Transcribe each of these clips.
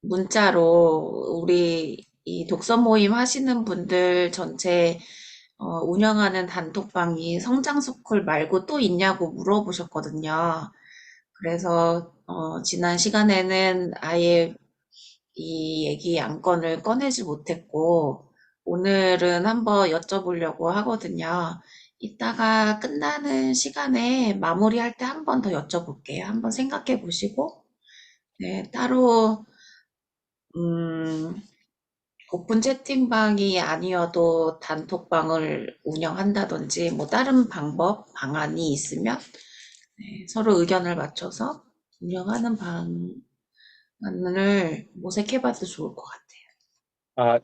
문자로 우리 이 독서 모임 하시는 분들 전체 운영하는 단톡방이 성장스쿨 말고 또 있냐고 물어보셨거든요. 그래서 지난 시간에는 아예 이 얘기 안건을 꺼내지 못했고 오늘은 한번 여쭤보려고 하거든요. 이따가 끝나는 시간에 마무리할 때 한 번 더 여쭤볼게요. 한번 생각해 보시고 네, 따로 음, 오픈 채팅방이 아니어도 단톡방을 운영한다든지 뭐 다른 방법, 방안이 있으면 네, 서로 의견을 맞춰서 운영하는 방안을 모색해봐도 좋을 것 같아요.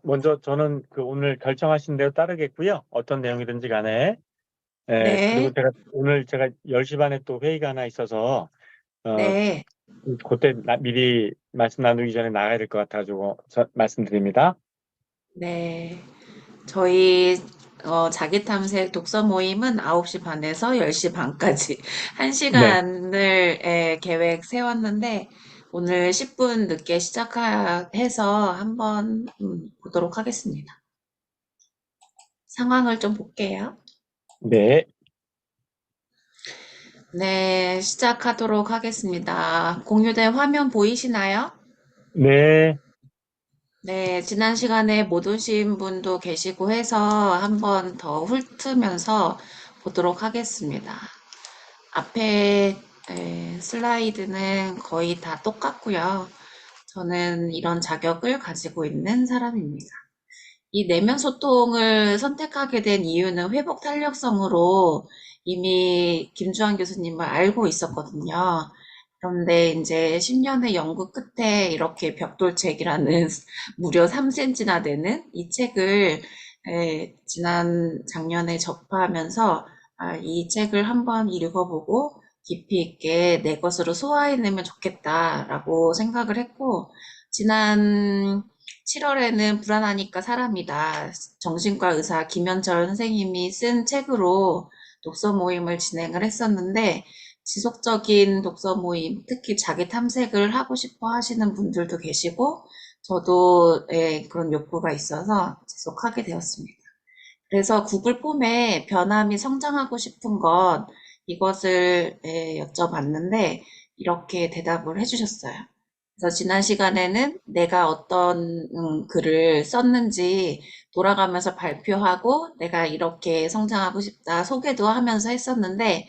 먼저 저는 그 오늘 결정하신 대로 따르겠고요. 어떤 내용이든지 간에. 그리고 네, 제가 10시 반에 또 회의가 하나 있어서, 어, 네, 그때 미리 말씀 나누기 전에 나가야 될 것 같아가지고, 말씀드립니다. 네. 저희 자기 탐색 독서 모임은 9시 반에서 10시 반까지 1시간을 네. 계획 세웠는데 오늘 10분 늦게 시작해서 한번 보도록 하겠습니다. 상황을 좀 볼게요. 네. 네, 시작하도록 하겠습니다. 공유된 화면 보이시나요? 네. 네, 지난 시간에 못 오신 분도 계시고 해서 한번 더 훑으면서 보도록 하겠습니다. 앞에 슬라이드는 거의 다 똑같고요. 저는 이런 자격을 가지고 있는 사람입니다. 이 내면 소통을 선택하게 된 이유는 회복 탄력성으로 이미 김주환 교수님을 알고 있었거든요. 그런데 이제 10년의 연구 끝에 이렇게 벽돌책이라는 무려 3cm나 되는 이 책을 지난 작년에 접하면서 이 책을 한번 읽어보고 깊이 있게 내 것으로 소화해내면 좋겠다라고 생각을 했고, 지난 7월에는 불안하니까 사람이다. 정신과 의사 김현철 선생님이 쓴 책으로 독서 모임을 진행을 했었는데, 지속적인 독서 모임, 특히 자기 탐색을 하고 싶어 하시는 분들도 계시고, 저도 그런 욕구가 있어서 지속하게 되었습니다. 그래서 구글 폼에 변함이 성장하고 싶은 것, 이것을 여쭤봤는데, 이렇게 대답을 해주셨어요. 그래서 지난 시간에는 내가 어떤 글을 썼는지 돌아가면서 발표하고 내가 이렇게 성장하고 싶다 소개도 하면서 했었는데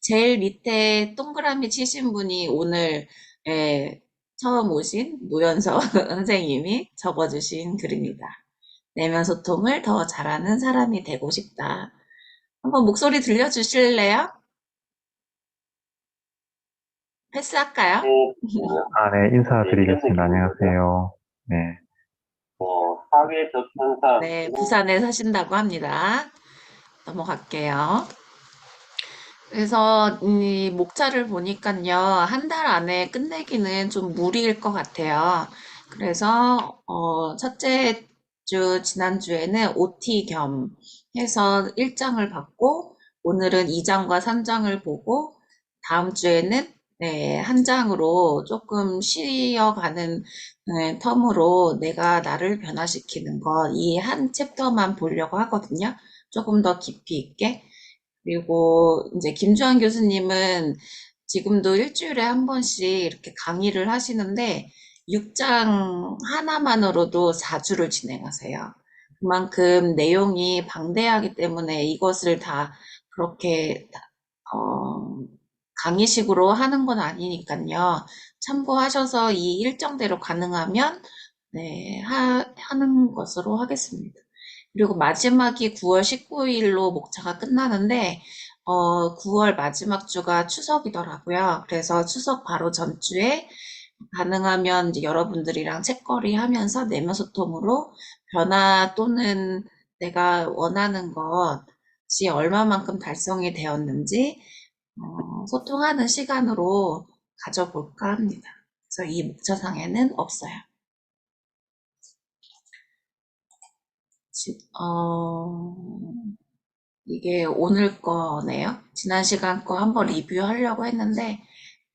제일 밑에 동그라미 치신 분이 오늘 예, 처음 오신 노현서 선생님이 적어주신 글입니다. 내면 소통을 더 잘하는 사람이 되고 싶다. 한번 목소리 들려주실래요? 패스할까요? 네, 인사드리겠습니다. 안녕하세요. 네. 사회 적현상, 네, 부산에 사신다고 합니다. 넘어갈게요. 그래서 이 목차를 보니까요, 한 달 안에 끝내기는 좀 무리일 것 같아요. 그래서 첫째 주 지난주에는 OT 겸 해서 1장을 받고 오늘은 2장과 3장을 보고 다음 주에는 네, 한 장으로 조금 쉬어가는 텀으로 내가 나를 변화시키는 것, 이 한 챕터만 보려고 하거든요. 조금 더 깊이 있게. 그리고 이제 김주환 교수님은 지금도 일주일에 한 번씩 이렇게 강의를 하시는데 6장 하나만으로도 4주를 진행하세요. 그만큼 내용이 방대하기 때문에 이것을 다 그렇게 어, 강의식으로 하는 건 아니니까요. 참고하셔서 이 일정대로 가능하면 네, 하는 것으로 하겠습니다. 그리고 마지막이 9월 19일로 목차가 끝나는데 9월 마지막 주가 추석이더라고요. 그래서 추석 바로 전주에 가능하면 이제 여러분들이랑 책거리 하면서 내면 소통으로 변화 또는 내가 원하는 것이 얼마만큼 달성이 되었는지 소통하는 시간으로 가져볼까 합니다. 그래서 이 목차상에는 없어요. 어, 이게 오늘 거네요. 지난 시간 거 한번 리뷰하려고 했는데,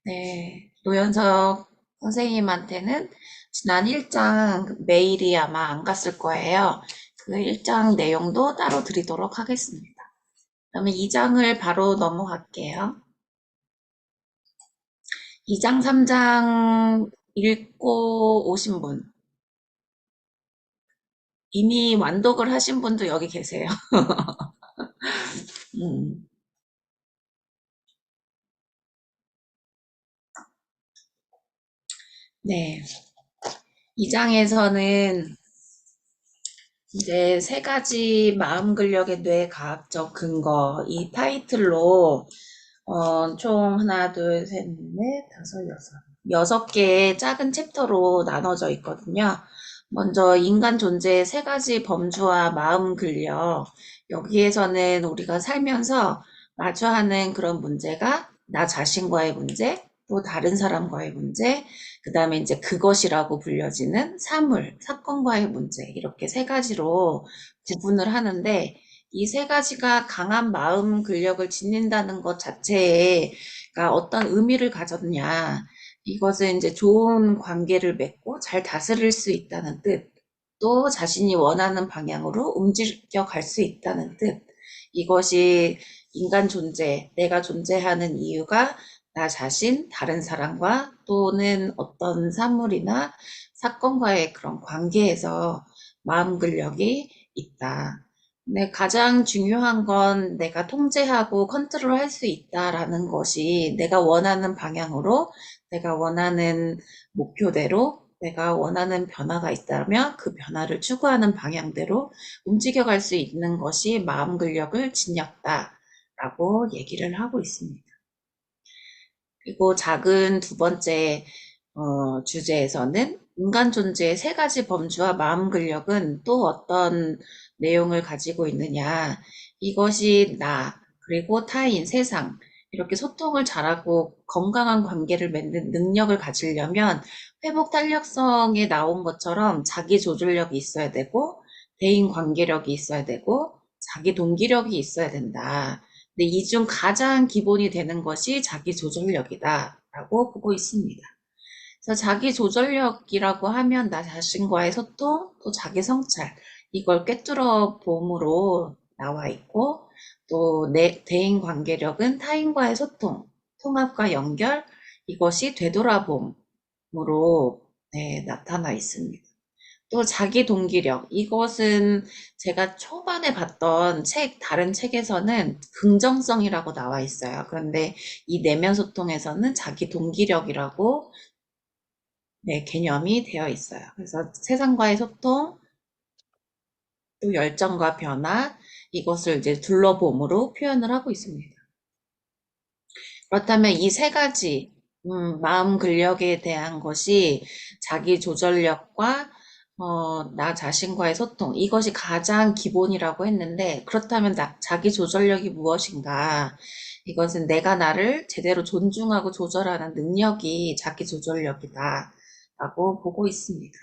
네, 노현석 선생님한테는 지난 1장 메일이 아마 안 갔을 거예요. 그 1장 내용도 따로 드리도록 하겠습니다. 그러면 2장을 바로 넘어갈게요. 2장, 3장 읽고 오신 분, 이미 완독을 하신 분도 여기 계세요. 음, 네. 2장에서는 이제 세 가지 마음 근력의 뇌과학적 근거, 이 타이틀로 총 하나, 둘, 셋, 넷, 다섯, 여섯 개의 작은 챕터로 나눠져 있거든요. 먼저 인간 존재의 세 가지 범주와 마음 근력. 여기에서는 우리가 살면서 마주하는 그런 문제가 나 자신과의 문제, 또 다른 사람과의 문제, 그 다음에 이제 그것이라고 불려지는 사물, 사건과의 문제, 이렇게 세 가지로 구분을 하는데, 이 세 가지가 강한 마음 근력을 지닌다는 것 자체가 어떤 의미를 가졌냐. 이것은 이제 좋은 관계를 맺고 잘 다스릴 수 있다는 뜻, 또 자신이 원하는 방향으로 움직여 갈 수 있다는 뜻. 이것이 인간 존재, 내가 존재하는 이유가 나 자신, 다른 사람과 또는 어떤 사물이나 사건과의 그런 관계에서 마음 근력이 있다. 네, 가장 중요한 건 내가 통제하고 컨트롤할 수 있다라는 것이 내가 원하는 방향으로, 내가 원하는 목표대로, 내가 원하는 변화가 있다면 그 변화를 추구하는 방향대로 움직여갈 수 있는 것이 마음 근력을 지녔다라고 얘기를 하고 있습니다. 그리고 작은 두 번째 주제에서는 인간 존재의 세 가지 범주와 마음 근력은 또 어떤 내용을 가지고 있느냐. 이것이 나, 그리고 타인, 세상, 이렇게 소통을 잘하고 건강한 관계를 맺는 능력을 가지려면 회복 탄력성에 나온 것처럼 자기 조절력이 있어야 되고, 대인 관계력이 있어야 되고, 자기 동기력이 있어야 된다. 근데 이 중 가장 기본이 되는 것이 자기 조절력이다라고 보고 있습니다. 그래서 자기 조절력이라고 하면 나 자신과의 소통, 또 자기 성찰, 이걸 꿰뚫어 봄으로 나와 있고, 또 내 대인 관계력은 타인과의 소통, 통합과 연결, 이것이 되돌아봄으로 나타나 있습니다. 또 자기 동기력, 이것은 제가 초반에 봤던 다른 책에서는 긍정성이라고 나와 있어요. 그런데 이 내면 소통에서는 자기 동기력이라고 개념이 되어 있어요. 그래서 세상과의 소통, 또 열정과 변화, 이것을 이제 둘러봄으로 표현을 하고 있습니다. 그렇다면 이 세 가지, 마음 근력에 대한 것이 자기 조절력과 나 자신과의 소통, 이것이 가장 기본이라고 했는데, 그렇다면 자기 조절력이 무엇인가? 이것은 내가 나를 제대로 존중하고 조절하는 능력이 자기 조절력이다. 라고 보고 있습니다.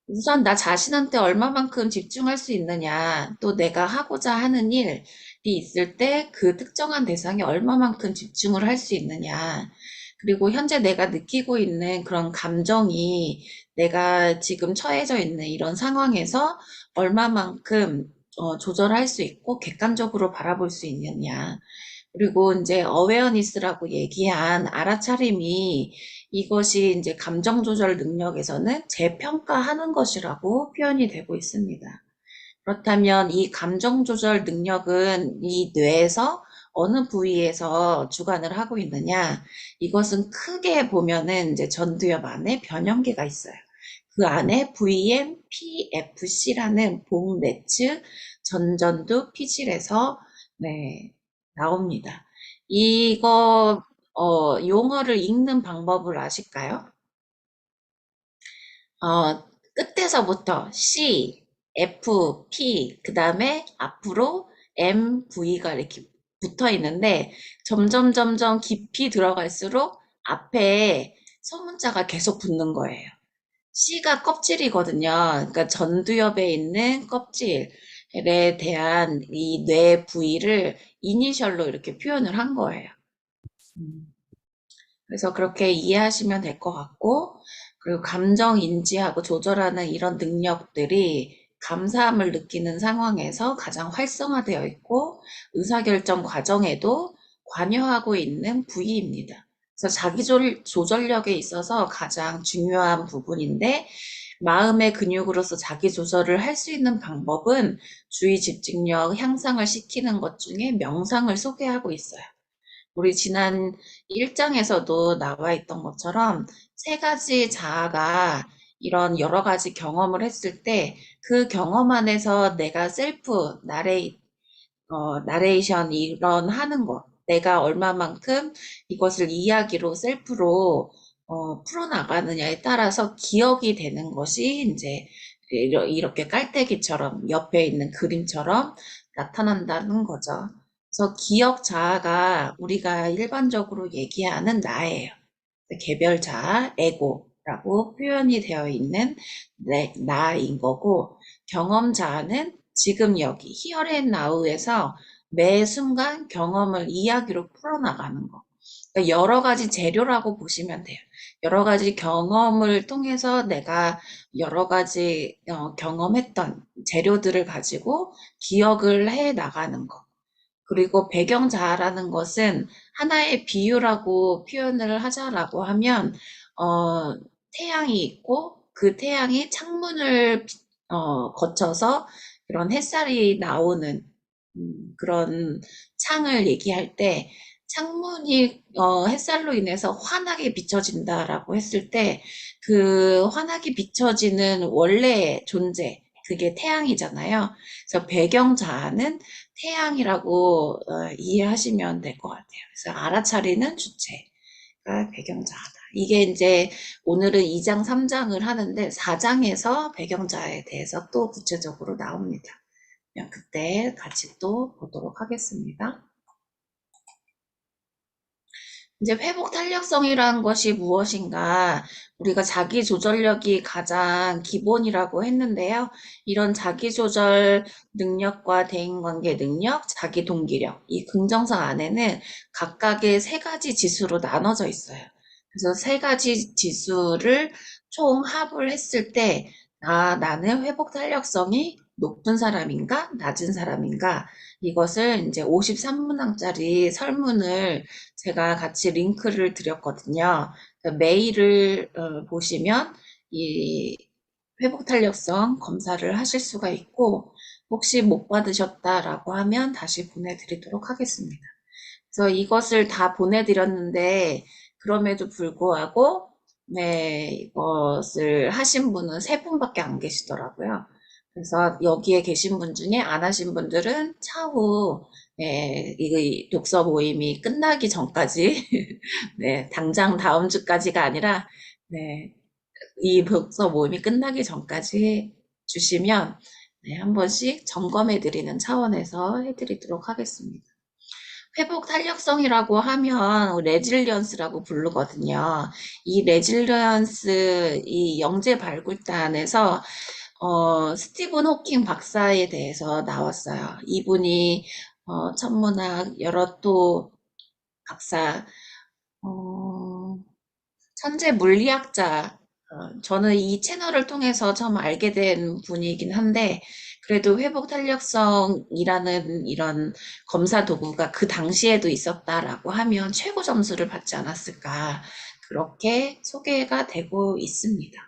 우선 나 자신한테 얼마만큼 집중할 수 있느냐, 또 내가 하고자 하는 일이 있을 때 그 특정한 대상에 얼마만큼 집중을 할 수 있느냐, 그리고 현재 내가 느끼고 있는 그런 감정이 내가 지금 처해져 있는 이런 상황에서 얼마만큼 조절할 수 있고 객관적으로 바라볼 수 있느냐. 그리고 이제 어웨어니스라고 얘기한 알아차림이 이것이 이제 감정 조절 능력에서는 재평가하는 것이라고 표현이 되고 있습니다. 그렇다면 이 감정 조절 능력은 이 뇌에서 어느 부위에서 주관을 하고 있느냐? 이것은 크게 보면은 이제 전두엽 안에 변형계가 있어요. 그 안에 VMPFC라는 복내츠 전전두 피질에서 나옵니다. 이거 용어를 읽는 방법을 아실까요? 끝에서부터 C, F, P, 그 다음에 앞으로 M, V가 이렇게 붙어 있는데 점점 깊이 들어갈수록 앞에 소문자가 계속 붙는 거예요. C가 껍질이거든요. 그러니까 전두엽에 있는 껍질에 대한 이 뇌 부위를 이니셜로 이렇게 표현을 한 거예요. 그래서 그렇게 이해하시면 될 것 같고, 그리고 감정 인지하고 조절하는 이런 능력들이 감사함을 느끼는 상황에서 가장 활성화되어 있고, 의사결정 과정에도 관여하고 있는 부위입니다. 그래서 조절력에 있어서 가장 중요한 부분인데, 마음의 근육으로서 자기 조절을 할 수 있는 방법은 주의 집중력 향상을 시키는 것 중에 명상을 소개하고 있어요. 우리 지난 1장에서도 나와 있던 것처럼 세 가지 자아가 이런 여러 가지 경험을 했을 때 그 경험 안에서 내가 나레이션 이런 하는 것, 내가 얼마만큼 이것을 이야기로 셀프로 풀어나가느냐에 따라서 기억이 되는 것이 이제 이렇게 깔때기처럼 옆에 있는 그림처럼 나타난다는 거죠. 그래서 기억 자아가 우리가 일반적으로 얘기하는 나예요. 개별 자아, 에고라고 표현이 되어 있는 나인 거고, 경험 자아는 지금 여기 here and now에서 매 순간 경험을 이야기로 풀어나가는 거. 그러니까 여러 가지 재료라고 보시면 돼요. 여러 가지 경험을 통해서 내가 여러 가지 경험했던 재료들을 가지고 기억을 해 나가는 거. 그리고 배경자라는 것은 하나의 비유라고 표현을 하자라고 하면 태양이 있고 그 태양이 창문을 거쳐서 그런 햇살이 나오는 그런 창을 얘기할 때 창문이 햇살로 인해서 환하게 비춰진다라고 했을 때 그 환하게 비춰지는 원래의 존재 그게 태양이잖아요. 그래서 배경자는 태양이라고 이해하시면 될 것 같아요. 그래서 알아차리는 주체가 배경자다. 이게 이제 오늘은 2장, 3장을 하는데 4장에서 배경자에 대해서 또 구체적으로 나옵니다. 그때 같이 또 보도록 하겠습니다. 이제 회복 탄력성이라는 것이 무엇인가? 우리가 자기 조절력이 가장 기본이라고 했는데요. 이런 자기 조절 능력과 대인관계 능력, 자기 동기력, 이 긍정성 안에는 각각의 세 가지 지수로 나눠져 있어요. 그래서 세 가지 지수를 총합을 했을 때, 나는 회복 탄력성이 높은 사람인가, 낮은 사람인가, 이것을 이제 53문항짜리 설문을 제가 같이 링크를 드렸거든요. 메일을 보시면 이 회복 탄력성 검사를 하실 수가 있고 혹시 못 받으셨다라고 하면 다시 보내드리도록 하겠습니다. 그래서 이것을 다 보내드렸는데 그럼에도 불구하고 네, 이것을 하신 분은 3분밖에 안 계시더라고요. 그래서 여기에 계신 분 중에 안 하신 분들은 차후 네, 이 독서 모임이 끝나기 전까지 네, 당장 다음 주까지가 아니라 네, 이 독서 모임이 끝나기 전까지 주시면 네, 한 번씩 점검해 드리는 차원에서 해드리도록 하겠습니다. 회복 탄력성이라고 하면 레질리언스라고 부르거든요. 이 레질리언스 이 영재 발굴단에서 스티븐 호킹 박사에 대해서 나왔어요. 이분이 천문학 여러 또 박사, 천재 물리학자, 저는 이 채널을 통해서 처음 알게 된 분이긴 한데, 그래도 회복 탄력성이라는 이런 검사 도구가 그 당시에도 있었다라고 하면 최고 점수를 받지 않았을까. 그렇게 소개가 되고 있습니다.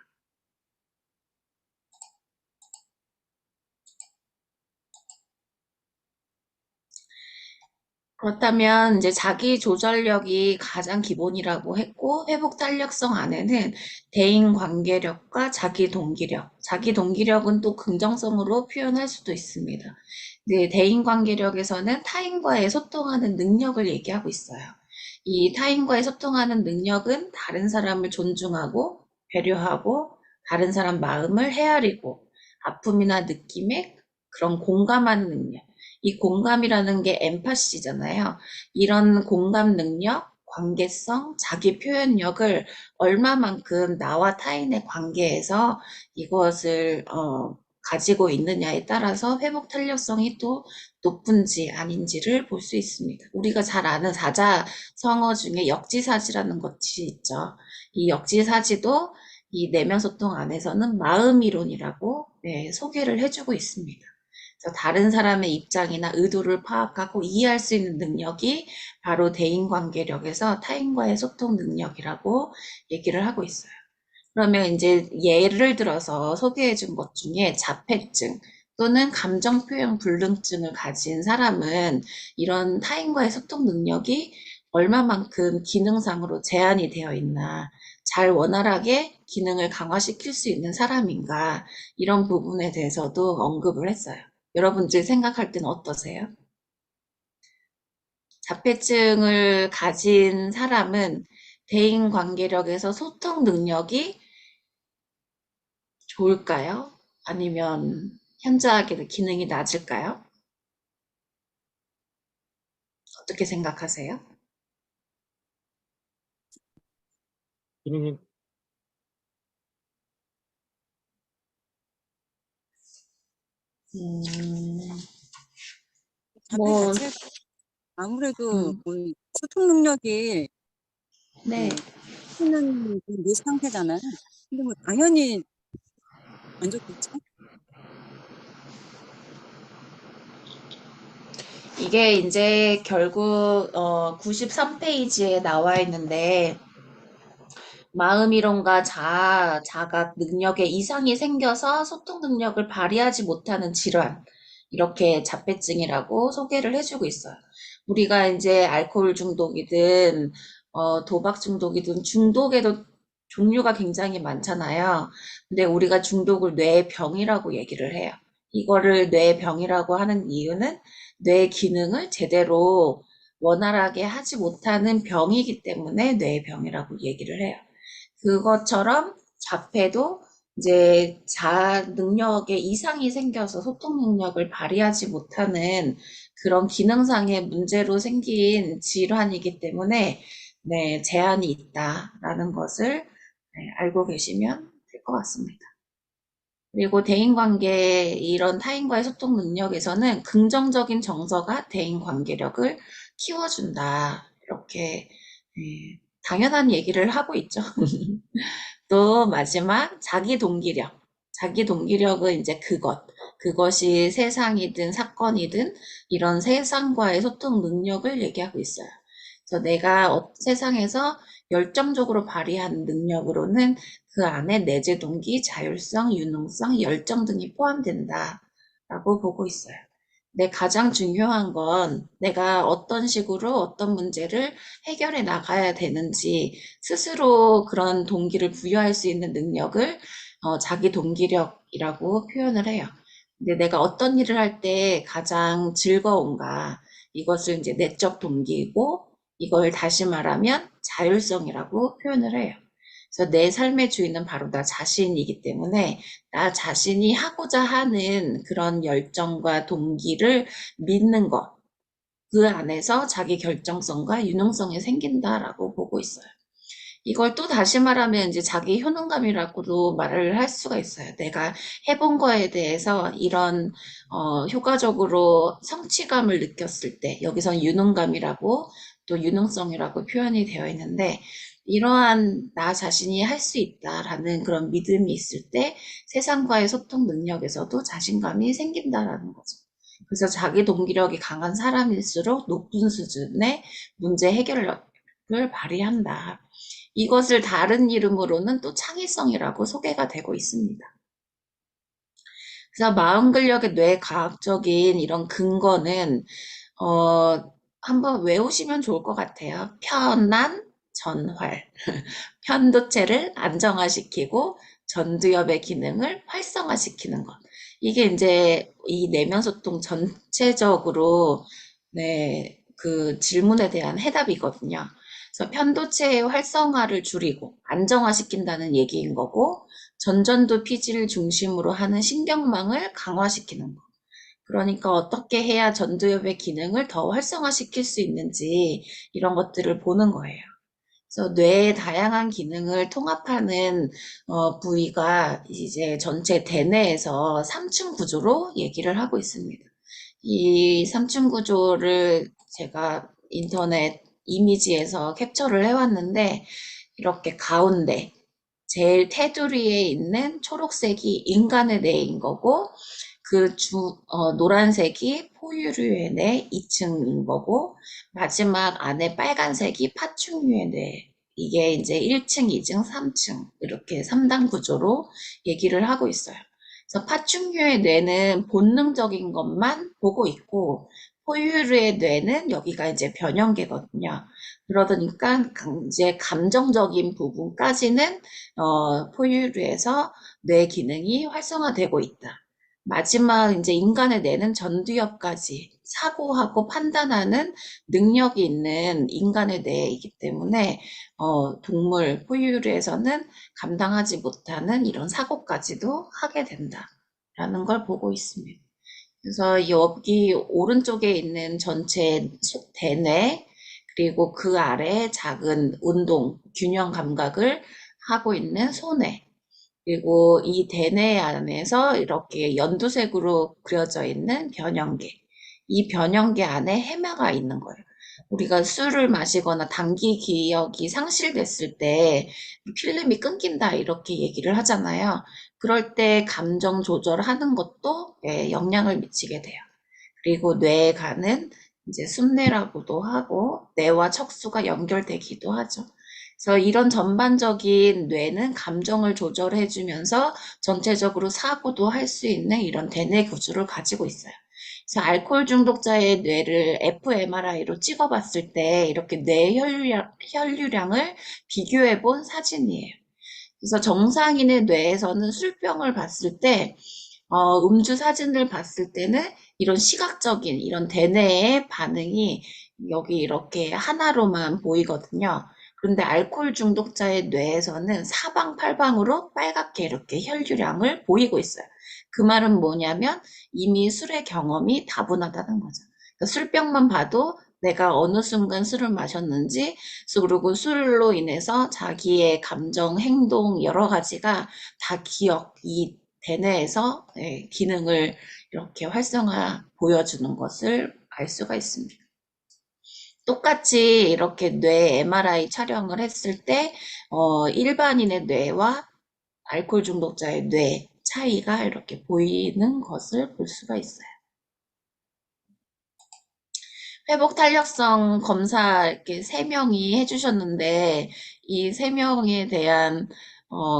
그렇다면 이제 자기 조절력이 가장 기본이라고 했고 회복 탄력성 안에는 대인 관계력과 자기 동기력. 자기 동기력은 또 긍정성으로 표현할 수도 있습니다. 네, 대인 관계력에서는 타인과의 소통하는 능력을 얘기하고 있어요. 이 타인과의 소통하는 능력은 다른 사람을 존중하고 배려하고 다른 사람 마음을 헤아리고 아픔이나 느낌에 그런 공감하는 능력. 이 공감이라는 게 엠파시잖아요. 이런 공감 능력, 관계성, 자기 표현력을 얼마만큼 나와 타인의 관계에서 이것을 가지고 있느냐에 따라서 회복 탄력성이 또 높은지 아닌지를 볼 수 있습니다. 우리가 잘 아는 사자성어 중에 역지사지라는 것이 있죠. 이 역지사지도 이 내면 소통 안에서는 마음이론이라고 소개를 해주고 있습니다. 그래서 다른 사람의 입장이나 의도를 파악하고 이해할 수 있는 능력이 바로 대인관계력에서 타인과의 소통 능력이라고 얘기를 하고 있어요. 그러면 이제 예를 들어서 소개해 준 것 중에 자폐증 또는 감정표현 불능증을 가진 사람은 이런 타인과의 소통 능력이 얼마만큼 기능상으로 제한이 되어 있나, 잘 원활하게 기능을 강화시킬 수 있는 사람인가, 이런 부분에 대해서도 언급을 했어요. 여러분들 생각할 때는 어떠세요? 자폐증을 가진 사람은 대인관계력에서 소통 능력이 좋을까요? 아니면 현저하게 기능이 낮을까요? 어떻게 생각하세요? 기능이 음, 자폐 뭐, 자체가 아무래도 음, 소통 능력이 네. 있는 그 상태잖아요. 근데 뭐 당연히 안 좋겠죠? 이게 이제 결국 93페이지에 나와 있는데 마음이론과 자아, 자각 능력에 이상이 생겨서 소통 능력을 발휘하지 못하는 질환, 이렇게 자폐증이라고 소개를 해주고 있어요. 우리가 이제 알코올 중독이든 도박 중독이든 중독에도 종류가 굉장히 많잖아요. 근데 우리가 중독을 뇌병이라고 얘기를 해요. 이거를 뇌병이라고 하는 이유는 뇌 기능을 제대로 원활하게 하지 못하는 병이기 때문에 뇌병이라고 얘기를 해요. 그것처럼 자폐도 이제 자아 능력에 이상이 생겨서 소통 능력을 발휘하지 못하는 그런 기능상의 문제로 생긴 질환이기 때문에 제한이 있다라는 것을 알고 계시면 될 것 같습니다. 그리고 대인관계 이런 타인과의 소통 능력에서는 긍정적인 정서가 대인관계력을 키워준다. 이렇게 당연한 얘기를 하고 있죠. 또 마지막 자기 동기력. 자기 동기력은 이제 그것이 세상이든 사건이든 이런 세상과의 소통 능력을 얘기하고 있어요. 그래서 내가 세상에서 열정적으로 발휘하는 능력으로는 그 안에 내재 동기, 자율성, 유능성, 열정 등이 포함된다라고 보고 있어요. 근데 가장 중요한 건 내가 어떤 식으로 어떤 문제를 해결해 나가야 되는지 스스로 그런 동기를 부여할 수 있는 능력을 자기 동기력이라고 표현을 해요. 근데 내가 어떤 일을 할 때 가장 즐거운가, 이것을 이제 내적 동기이고 이걸 다시 말하면 자율성이라고 표현을 해요. 그래서 내 삶의 주인은 바로 나 자신이기 때문에 나 자신이 하고자 하는 그런 열정과 동기를 믿는 것, 그 안에서 자기 결정성과 유능성이 생긴다라고 보고 있어요. 이걸 또 다시 말하면 이제 자기 효능감이라고도 말을 할 수가 있어요. 내가 해본 거에 대해서 이런 효과적으로 성취감을 느꼈을 때, 여기선 유능감이라고 또 유능성이라고 표현이 되어 있는데, 이러한 나 자신이 할 수 있다라는 그런 믿음이 있을 때 세상과의 소통 능력에서도 자신감이 생긴다라는 거죠. 그래서 자기 동기력이 강한 사람일수록 높은 수준의 문제 해결력을 발휘한다. 이것을 다른 이름으로는 또 창의성이라고 소개가 되고 있습니다. 그래서 마음 근력의 뇌과학적인 이런 근거는 한번 외우시면 좋을 것 같아요. 편안, 전활. 편도체를 안정화시키고 전두엽의 기능을 활성화시키는 것. 이게 이제 이 내면 소통 전체적으로 그 질문에 대한 해답이거든요. 그래서 편도체의 활성화를 줄이고 안정화시킨다는 얘기인 거고, 전전두 피지를 중심으로 하는 신경망을 강화시키는 거. 그러니까 어떻게 해야 전두엽의 기능을 더 활성화시킬 수 있는지 이런 것들을 보는 거예요. 그래서 뇌의 다양한 기능을 통합하는 부위가 이제 전체 대뇌에서 3층 구조로 얘기를 하고 있습니다. 이 3층 구조를 제가 인터넷 이미지에서 캡처를 해왔는데 이렇게 가운데 제일 테두리에 있는 초록색이 인간의 뇌인 거고 노란색이 포유류의 뇌 2층인 거고 마지막 안에 빨간색이 파충류의 뇌 이게 이제 1층, 2층, 3층 이렇게 3단 구조로 얘기를 하고 있어요. 그래서 파충류의 뇌는 본능적인 것만 보고 있고 포유류의 뇌는 여기가 이제 변형계거든요. 그러니까 이제 감정적인 부분까지는 포유류에서 뇌 기능이 활성화되고 있다. 마지막 이제 인간의 뇌는 전두엽까지 사고하고 판단하는 능력이 있는 인간의 뇌이기 때문에 동물 포유류에서는 감당하지 못하는 이런 사고까지도 하게 된다라는 걸 보고 있습니다. 그래서 여기 오른쪽에 있는 전체 대뇌 그리고 그 아래 작은 운동 균형 감각을 하고 있는 소뇌 그리고 이 대뇌 안에서 이렇게 연두색으로 그려져 있는 변형계. 이 변형계 안에 해마가 있는 거예요. 우리가 술을 마시거나 당기 기억이 상실됐을 때 필름이 끊긴다 이렇게 얘기를 하잖아요. 그럴 때 감정 조절하는 것도 영향을 미치게 돼요. 그리고 뇌에 가는 이제 순뇌라고도 하고 뇌와 척수가 연결되기도 하죠. 그래서 이런 전반적인 뇌는 감정을 조절해주면서 전체적으로 사고도 할 수 있는 이런 대뇌 구조를 가지고 있어요. 그래서 알코올 중독자의 뇌를 fMRI로 찍어봤을 때 이렇게 뇌 혈류량을 비교해 본 사진이에요. 그래서 정상인의 뇌에서는 술병을 봤을 때 음주 사진을 봤을 때는 이런 시각적인 이런 대뇌의 반응이 여기 이렇게 하나로만 보이거든요. 그런데 알코올 중독자의 뇌에서는 사방팔방으로 빨갛게 이렇게 혈류량을 보이고 있어요. 그 말은 뭐냐면 이미 술의 경험이 다분하다는 거죠. 그러니까 술병만 봐도 내가 어느 순간 술을 마셨는지, 그리고 술로 인해서 자기의 감정, 행동 여러 가지가 다 이 대뇌에서 기능을 이렇게 활성화 보여주는 것을 알 수가 있습니다. 똑같이 이렇게 뇌 MRI 촬영을 했을 때 일반인의 뇌와 알코올 중독자의 뇌 차이가 이렇게 보이는 것을 볼 수가 있어요. 회복 탄력성 검사 이렇게 3명이 해주셨는데 이 3명에 대한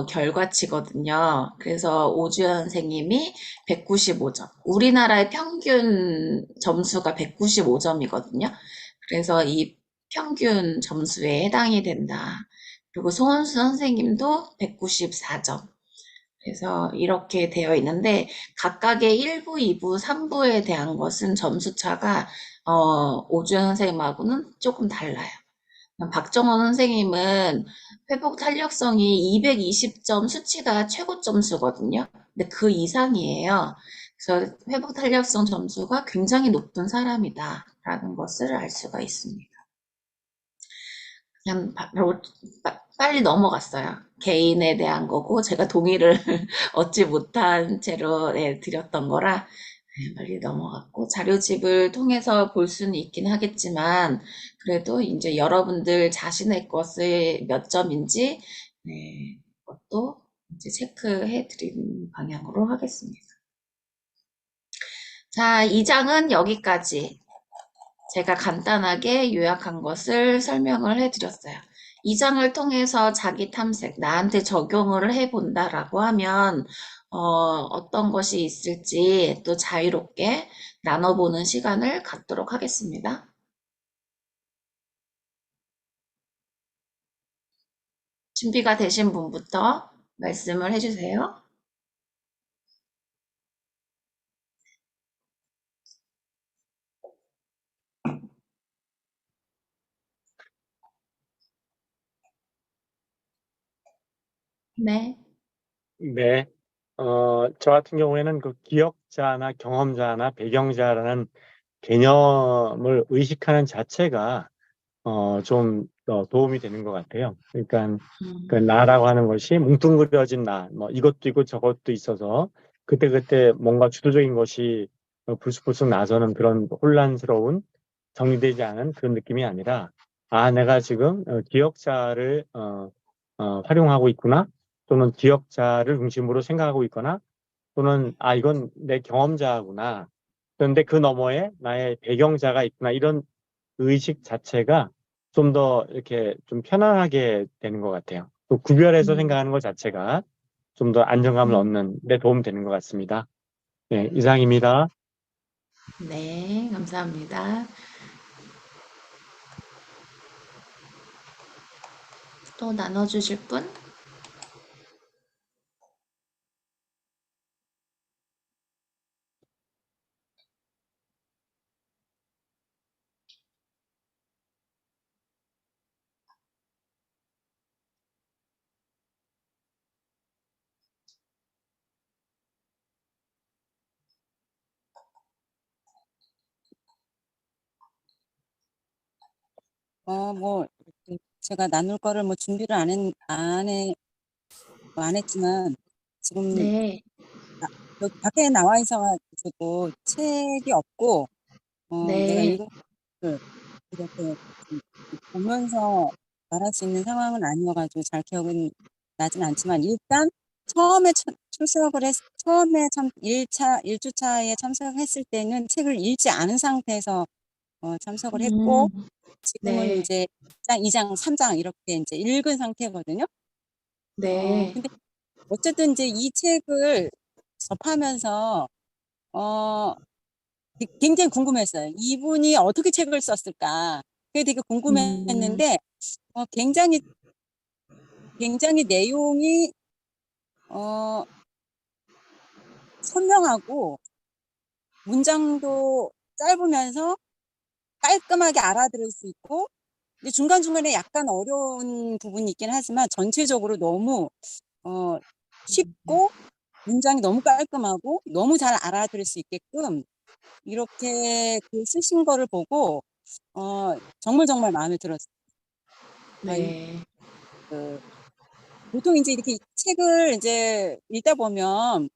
결과치거든요. 그래서 오주연 선생님이 195점. 우리나라의 평균 점수가 195점이거든요. 그래서 이 평균 점수에 해당이 된다. 그리고 손원수 선생님도 194점. 그래서 이렇게 되어 있는데 각각의 1부, 2부, 3부에 대한 것은 점수차가 오주연 선생님하고는 조금 달라요. 박정원 선생님은 회복 탄력성이 220점 수치가 최고 점수거든요. 근데 그 이상이에요. 그래서 회복 탄력성 점수가 굉장히 높은 사람이다라는 것을 알 수가 있습니다. 그냥 바로 빨리 넘어갔어요. 개인에 대한 거고 제가 동의를 얻지 못한 채로 드렸던 거라 빨리 넘어갔고 자료집을 통해서 볼 수는 있긴 하겠지만 그래도 이제 여러분들 자신의 것을 몇 점인지 그것도 이제 체크해 드리는 방향으로 하겠습니다. 자, 2장은 여기까지 제가 간단하게 요약한 것을 설명을 해드렸어요. 2장을 통해서 자기 탐색, 나한테 적용을 해본다라고 하면 어떤 것이 있을지 또 자유롭게 나눠보는 시간을 갖도록 하겠습니다. 준비가 되신 분부터 말씀을 해주세요. 네. 네. 저 같은 경우에는 그 기억자나 경험자나 배경자라는 개념을 의식하는 자체가 좀 도움이 되는 것 같아요. 그러니까 그 음, 나라고 하는 것이 뭉뚱그려진 나, 뭐 이것도 있고 저것도 있어서 그때그때 뭔가 주도적인 것이 불쑥불쑥 나서는 그런 혼란스러운 정리되지 않은 그런 느낌이 아니라 내가 지금 기억자를 활용하고 있구나 또는 기억자를 중심으로 생각하고 있거나 또는 이건 내 경험자구나 그런데 그 너머에 나의 배경자가 있구나 이런 의식 자체가 좀 더 이렇게 좀 편안하게 되는 것 같아요. 또 구별해서 음, 생각하는 것 자체가 좀 더 안정감을 음. 얻는 데 도움 되는 것 같습니다. 네, 이상입니다. 네, 감사합니다. 또 나눠주실 분? 뭐, 이렇게 제가 나눌 거를 뭐 준비를 안 했지만, 지금 네, 여기 밖에 나와 있어가지고 책이 없고, 내가 네, 읽은 걸 이렇게 좀 보면서 말할 수 있는 상황은 아니어가지고 잘 기억은 나진 않지만, 일단 처음에 참 1주차에 참석했을 때는 책을 읽지 않은 상태에서 참석을 했고, 음, 지금은 네, 이제 1장, 2장, 3장 이렇게 이제 읽은 상태거든요. 네, 근데 어쨌든 이제 이 책을 접하면서, 어, 굉장히 궁금했어요. 이분이 어떻게 책을 썼을까? 그게 되게 음, 궁금했는데, 굉장히, 굉장히 내용이, 어, 선명하고, 문장도 짧으면서 깔끔하게 알아들을 수 있고, 근데 중간중간에 약간 어려운 부분이 있긴 하지만, 전체적으로 너무, 어, 쉽고, 문장이 너무 깔끔하고, 너무 잘 알아들을 수 있게끔, 이렇게 그 쓰신 거를 보고, 정말 정말 마음에 들었어요. 네, 그, 보통 이제 이렇게 책을 이제 읽다 보면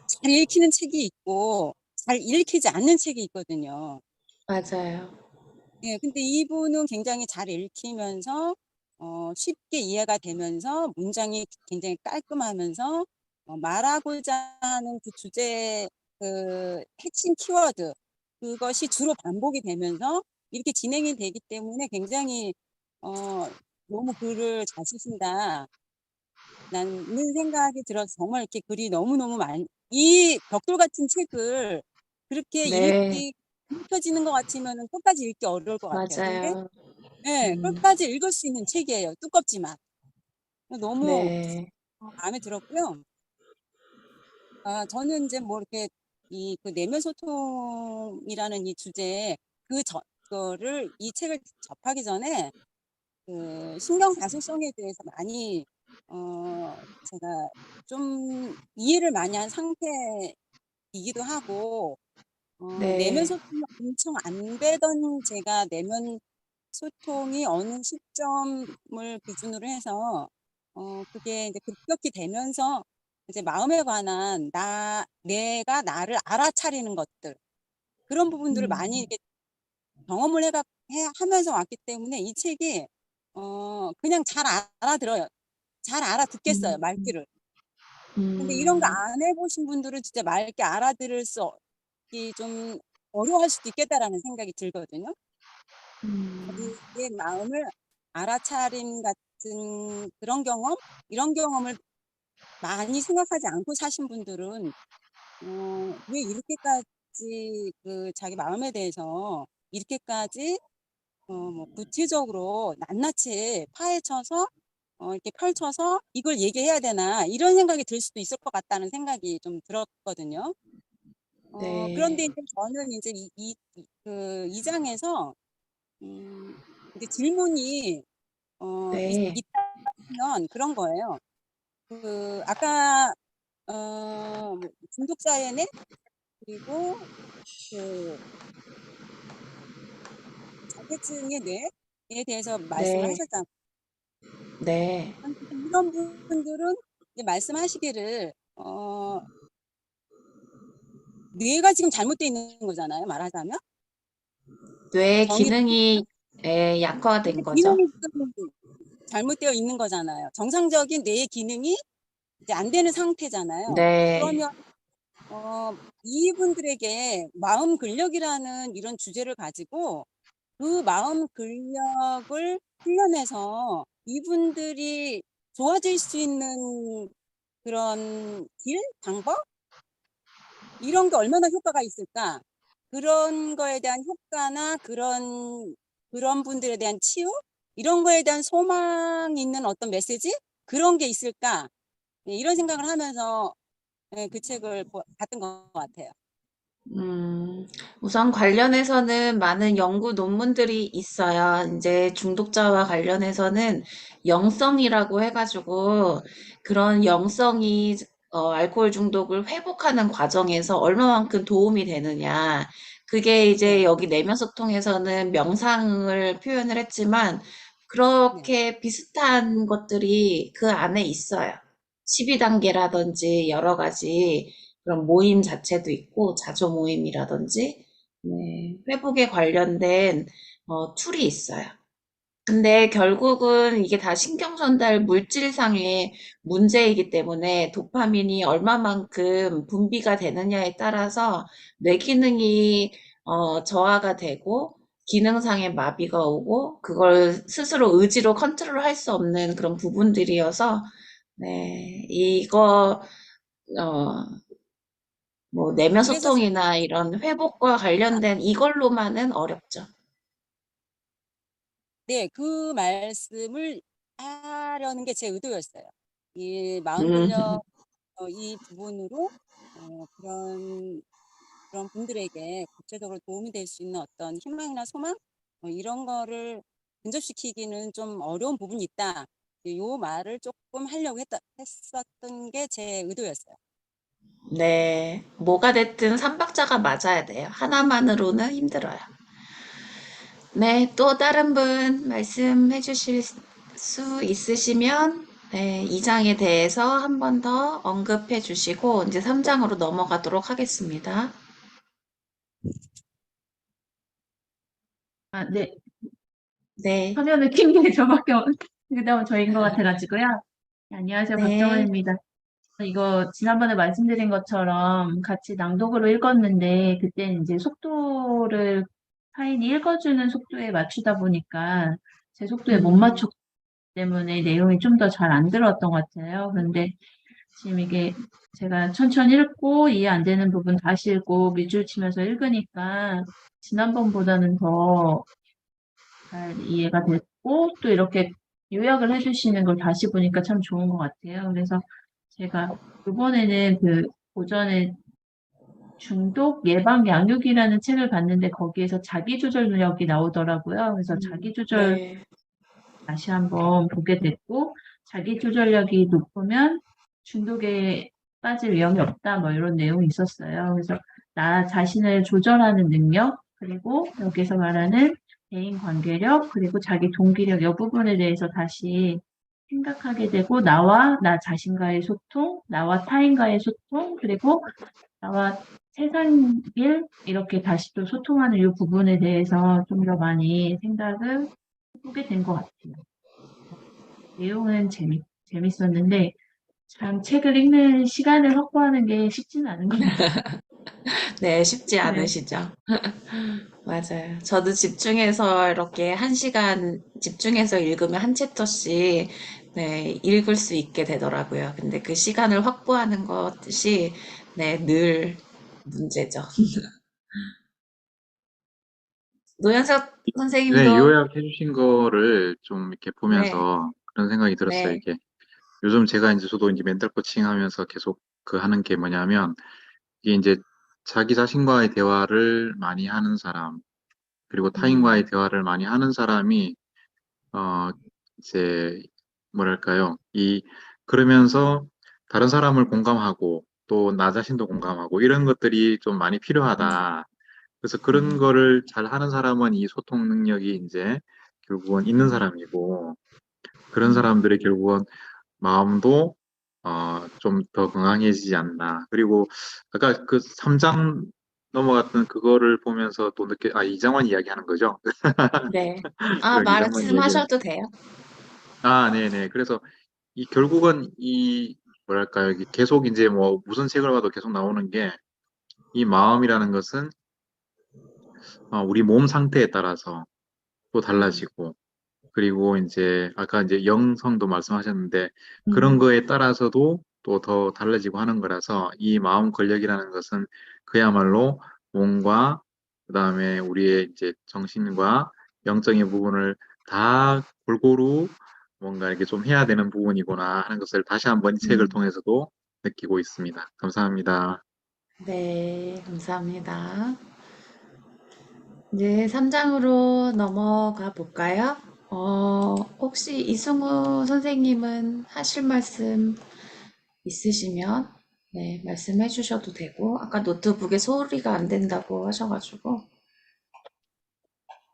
잘 읽히는 책이 있고 잘 읽히지 않는 책이 있거든요. 맞아요. 예, 근데 이분은 굉장히 잘 읽히면서 쉽게 이해가 되면서 문장이 굉장히 깔끔하면서 말하고자 하는 그 주제 그 핵심 키워드 그것이 주로 반복이 되면서 이렇게 진행이 되기 때문에 굉장히 너무 글을 잘 쓰신다. 라는 생각이 들어서 정말 이렇게 글이 너무너무 이 벽돌 같은 책을 그렇게 네, 읽혀지는 것 같으면 끝까지 읽기 어려울 것 같아요. 근데, 맞아요. 네, 음, 끝까지 읽을 수 있는 책이에요. 두껍지만. 너무 네, 마음에 들었고요. 저는 이제 뭐 이렇게 그 내면 소통이라는 이 주제에 그거를 이 책을 접하기 전에 그 신경 가소성에 대해서 많이 제가 좀 이해를 많이 한 상태이기도 하고 내면 네, 소통이 엄청 안 되던 제가 내면 소통이 어느 시점을 기준으로 해서 그게 이제 급격히 되면서 이제 마음에 관한 내가 나를 알아차리는 것들 그런 부분들을 많이 음, 이렇게 경험을 하면서 왔기 때문에 이 책이 그냥 잘 알아들어요. 잘 알아듣겠어요, 음, 말귀를. 근데 이런 거 음, 안 해보신 분들은 진짜 맑게 알아들을 좀 어려워할 수도 있겠다라는 생각이 들거든요. 음, 자기의 마음을 알아차림 같은 그런 이런 경험을 많이 생각하지 않고 사신 분들은 왜 이렇게까지 그 자기 마음에 대해서 이렇게까지 뭐 구체적으로 낱낱이 파헤쳐서 이렇게 펼쳐서 이걸 얘기해야 되나 이런 생각이 들 수도 있을 것 같다는 생각이 좀 들었거든요. 네, 그런데 이제 저는 이제 이 장에서 이제 질문이 네, 있다면 그런 거예요. 그 아까 뭐 중독자의 뇌 그리고 그 자폐증의 뇌 대해서 말씀을 네, 하셨잖아요. 네. 이런 분들은 이제 말씀하시기를 뇌가 지금 잘못되어 있는 거잖아요, 말하자면. 뇌 정이 기능이 약화된 거죠. 기능이 지금 잘못되어 있는 거잖아요. 정상적인 뇌의 기능이 이제 안 되는 상태잖아요. 네, 그러면 이분들에게 마음 근력이라는 이런 주제를 가지고 그 마음 근력을 훈련해서 이분들이 좋아질 수 있는 그런 길, 방법 이런 게 얼마나 효과가 있을까? 그런 거에 대한 효과나 그런 분들에 대한 치유 이런 거에 대한 소망 있는 어떤 메시지 그런 게 있을까? 네, 이런 생각을 하면서 네, 그 책을 봤던 것 같아요. 우선 관련해서는 많은 연구 논문들이 있어요. 이제 중독자와 관련해서는 영성이라고 해가지고 그런 영성이 알코올 중독을 회복하는 과정에서 얼마만큼 도움이 되느냐. 그게 이제 네, 여기 내면 소통에서는 명상을 표현을 했지만 네. 그렇게 비슷한 것들이 그 안에 있어요. 12단계라든지 여러 가지 그런 모임 자체도 있고 자조 모임이라든지 네, 회복에 관련된 툴이 있어요. 근데 결국은 이게 다 신경 전달 물질상의 문제이기 때문에 도파민이 얼마만큼 분비가 되느냐에 따라서 뇌 기능이 저하가 되고 기능상의 마비가 오고 그걸 스스로 의지로 컨트롤할 수 없는 그런 부분들이어서 네, 이거 어, 뭐 내면 그래서 소통이나 이런 회복과 관련된 이걸로만은 어렵죠. 네, 그 말씀을 하려는 게 제 의도였어요. 이 마음 음, 근력 이 부분으로 그런 분들에게 구체적으로 도움이 될 수 있는 어떤 희망이나 소망 이런 거를 근접시키기는 좀 어려운 부분이 있다. 요 말을 조금 하려고 했었던 게 제 의도였어요. 네. 뭐가 됐든 삼박자가 맞아야 돼요. 하나만으로는 힘들어요. 네, 또 다른 분 말씀해 주실 수 있으시면 네, 2장에 대해서 한 번 더 언급해 주시고 이제 3장으로 넘어가도록 하겠습니다. 아, 네. 네, 화면을 킨 게 저밖에 그다음 저인 것 같아가지고요. 네, 안녕하세요. 네, 박정은입니다. 이거 지난번에 말씀드린 것처럼 같이 낭독으로 읽었는데 그때는 이제 속도를 타인이 읽어주는 속도에 맞추다 보니까 제 속도에 못 맞췄기 때문에 내용이 좀 더 잘 안 들었던 것 같아요. 그런데 지금 이게 제가 천천히 읽고 이해 안 되는 부분 다시 읽고 밑줄 치면서 읽으니까 지난번보다는 더 잘 이해가 됐고 또 이렇게 요약을 해주시는 걸 다시 보니까 참 좋은 것 같아요. 그래서 제가 이번에는 그 오전에 중독 예방 양육이라는 책을 봤는데 거기에서 자기조절력이 나오더라고요. 그래서 자기조절 네, 다시 한번 보게 됐고 자기조절력이 높으면 중독에 빠질 위험이 없다 뭐 이런 내용이 있었어요. 그래서 나 자신을 조절하는 능력 그리고 여기서 말하는 대인관계력 그리고 자기 동기력 이 부분에 대해서 다시 생각하게 되고 나와 나 자신과의 소통, 나와 타인과의 소통 그리고 나와 세상 일 이렇게 다시 또 소통하는 이 부분에 대해서 좀 더 많이 생각을 해보게 된 것 같아요. 내용은 재밌었는데, 참 책을 읽는 시간을 확보하는 게 쉽지는 않은 것 같아요. 네, 쉽지 네. 않으시죠? 맞아요. 저도 집중해서 이렇게 1시간 집중해서 읽으면 한 챕터씩 네, 읽을 수 있게 되더라고요. 근데 그 시간을 확보하는 것이 네, 늘 문제죠. 노현석 네, 선생님도 요약해 주신 거를 좀 이렇게 네, 보면서 그런 생각이 들었어요. 네, 이게 요즘 제가 이제 저도 이제 멘탈 코칭 하면서 계속 그 하는 게 뭐냐면 이게 이제 자기 자신과의 대화를 많이 하는 사람, 그리고 타인과의 대화를 많이 하는 사람이 어 이제 뭐랄까요? 그러면서 다른 사람을 공감하고 또 나 자신도 공감하고 이런 것들이 좀 많이 필요하다. 그래서 그런 거를 잘 하는 사람은 이 소통 능력이 이제 결국은 있는 사람이고, 그런 사람들의 결국은 마음도 좀 더 건강해지지 않나. 그리고 아까 그 3장 넘어갔던 그거를 보면서 또 이장원 이야기 하는 거죠. 네. 아, 그런 이장원 얘기를. 말씀하셔도 돼요. 네네. 그래서 결국은 뭐랄까요. 이게 계속 이제 뭐 무슨 책을 봐도 계속 나오는 게 이 마음이라는 것은 우리 몸 상태에 따라서 또 달라지고, 그리고 이제 아까 이제 영성도 말씀하셨는데 그런 음, 거에 따라서도 또 더 달라지고 하는 거라서 이 마음 권력이라는 것은 그야말로 몸과 그다음에 우리의 이제 정신과 영적인 부분을 다 골고루 뭔가 이렇게 좀 해야 되는 부분이구나 하는 것을 다시 한번 이 책을 음. 통해서도 느끼고 있습니다. 감사합니다. 네, 감사합니다. 이제 3장으로 넘어가 볼까요? 혹시 이승우 선생님은 하실 말씀 있으시면 네, 말씀해 주셔도 되고, 아까 노트북에 소리가 안 된다고 하셔가지고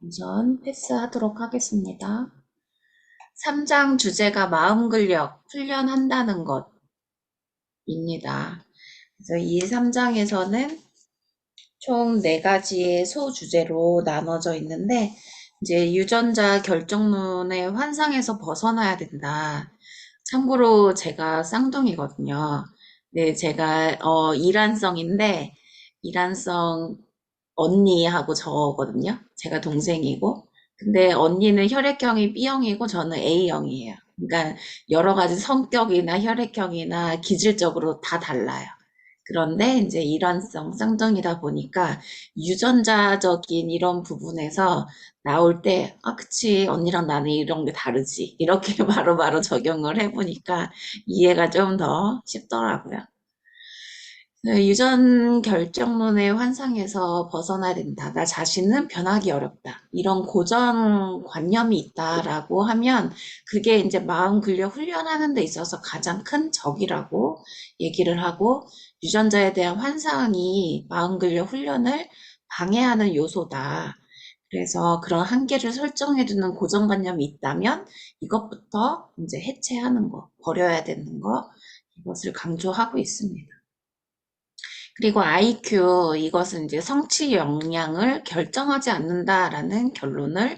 우선 패스하도록 하겠습니다. 3장 주제가 마음 근력 훈련한다는 것입니다. 그래서 이 3장에서는 총 4가지의 소주제로 나눠져 있는데, 이제 유전자 결정론의 환상에서 벗어나야 된다. 참고로 제가 쌍둥이거든요. 네, 제가 이란성인데 이란성 언니하고 저거든요. 제가 동생이고. 근데 언니는 혈액형이 B형이고 저는 A형이에요. 그러니까 여러 가지 성격이나 혈액형이나 기질적으로 다 달라요. 그런데 이제 일환성 쌍둥이다 보니까 유전자적인 이런 부분에서 나올 때, 아, 그치, 언니랑 나는 이런 게 다르지. 이렇게 바로바로 적용을 해보니까 이해가 좀 더 쉽더라고요. 네, 유전 결정론의 환상에서 벗어나야 된다. 나 자신은 변하기 어렵다. 이런 고정관념이 있다라고 하면 그게 이제 마음 근력 훈련하는 데 있어서 가장 큰 적이라고 얘기를 하고, 유전자에 대한 환상이 마음 근력 훈련을 방해하는 요소다. 그래서 그런 한계를 설정해 두는 고정관념이 있다면 이것부터 이제 해체하는 거, 버려야 되는 거, 이것을 강조하고 있습니다. 그리고 IQ, 이것은 이제 성취 역량을 결정하지 않는다라는 결론을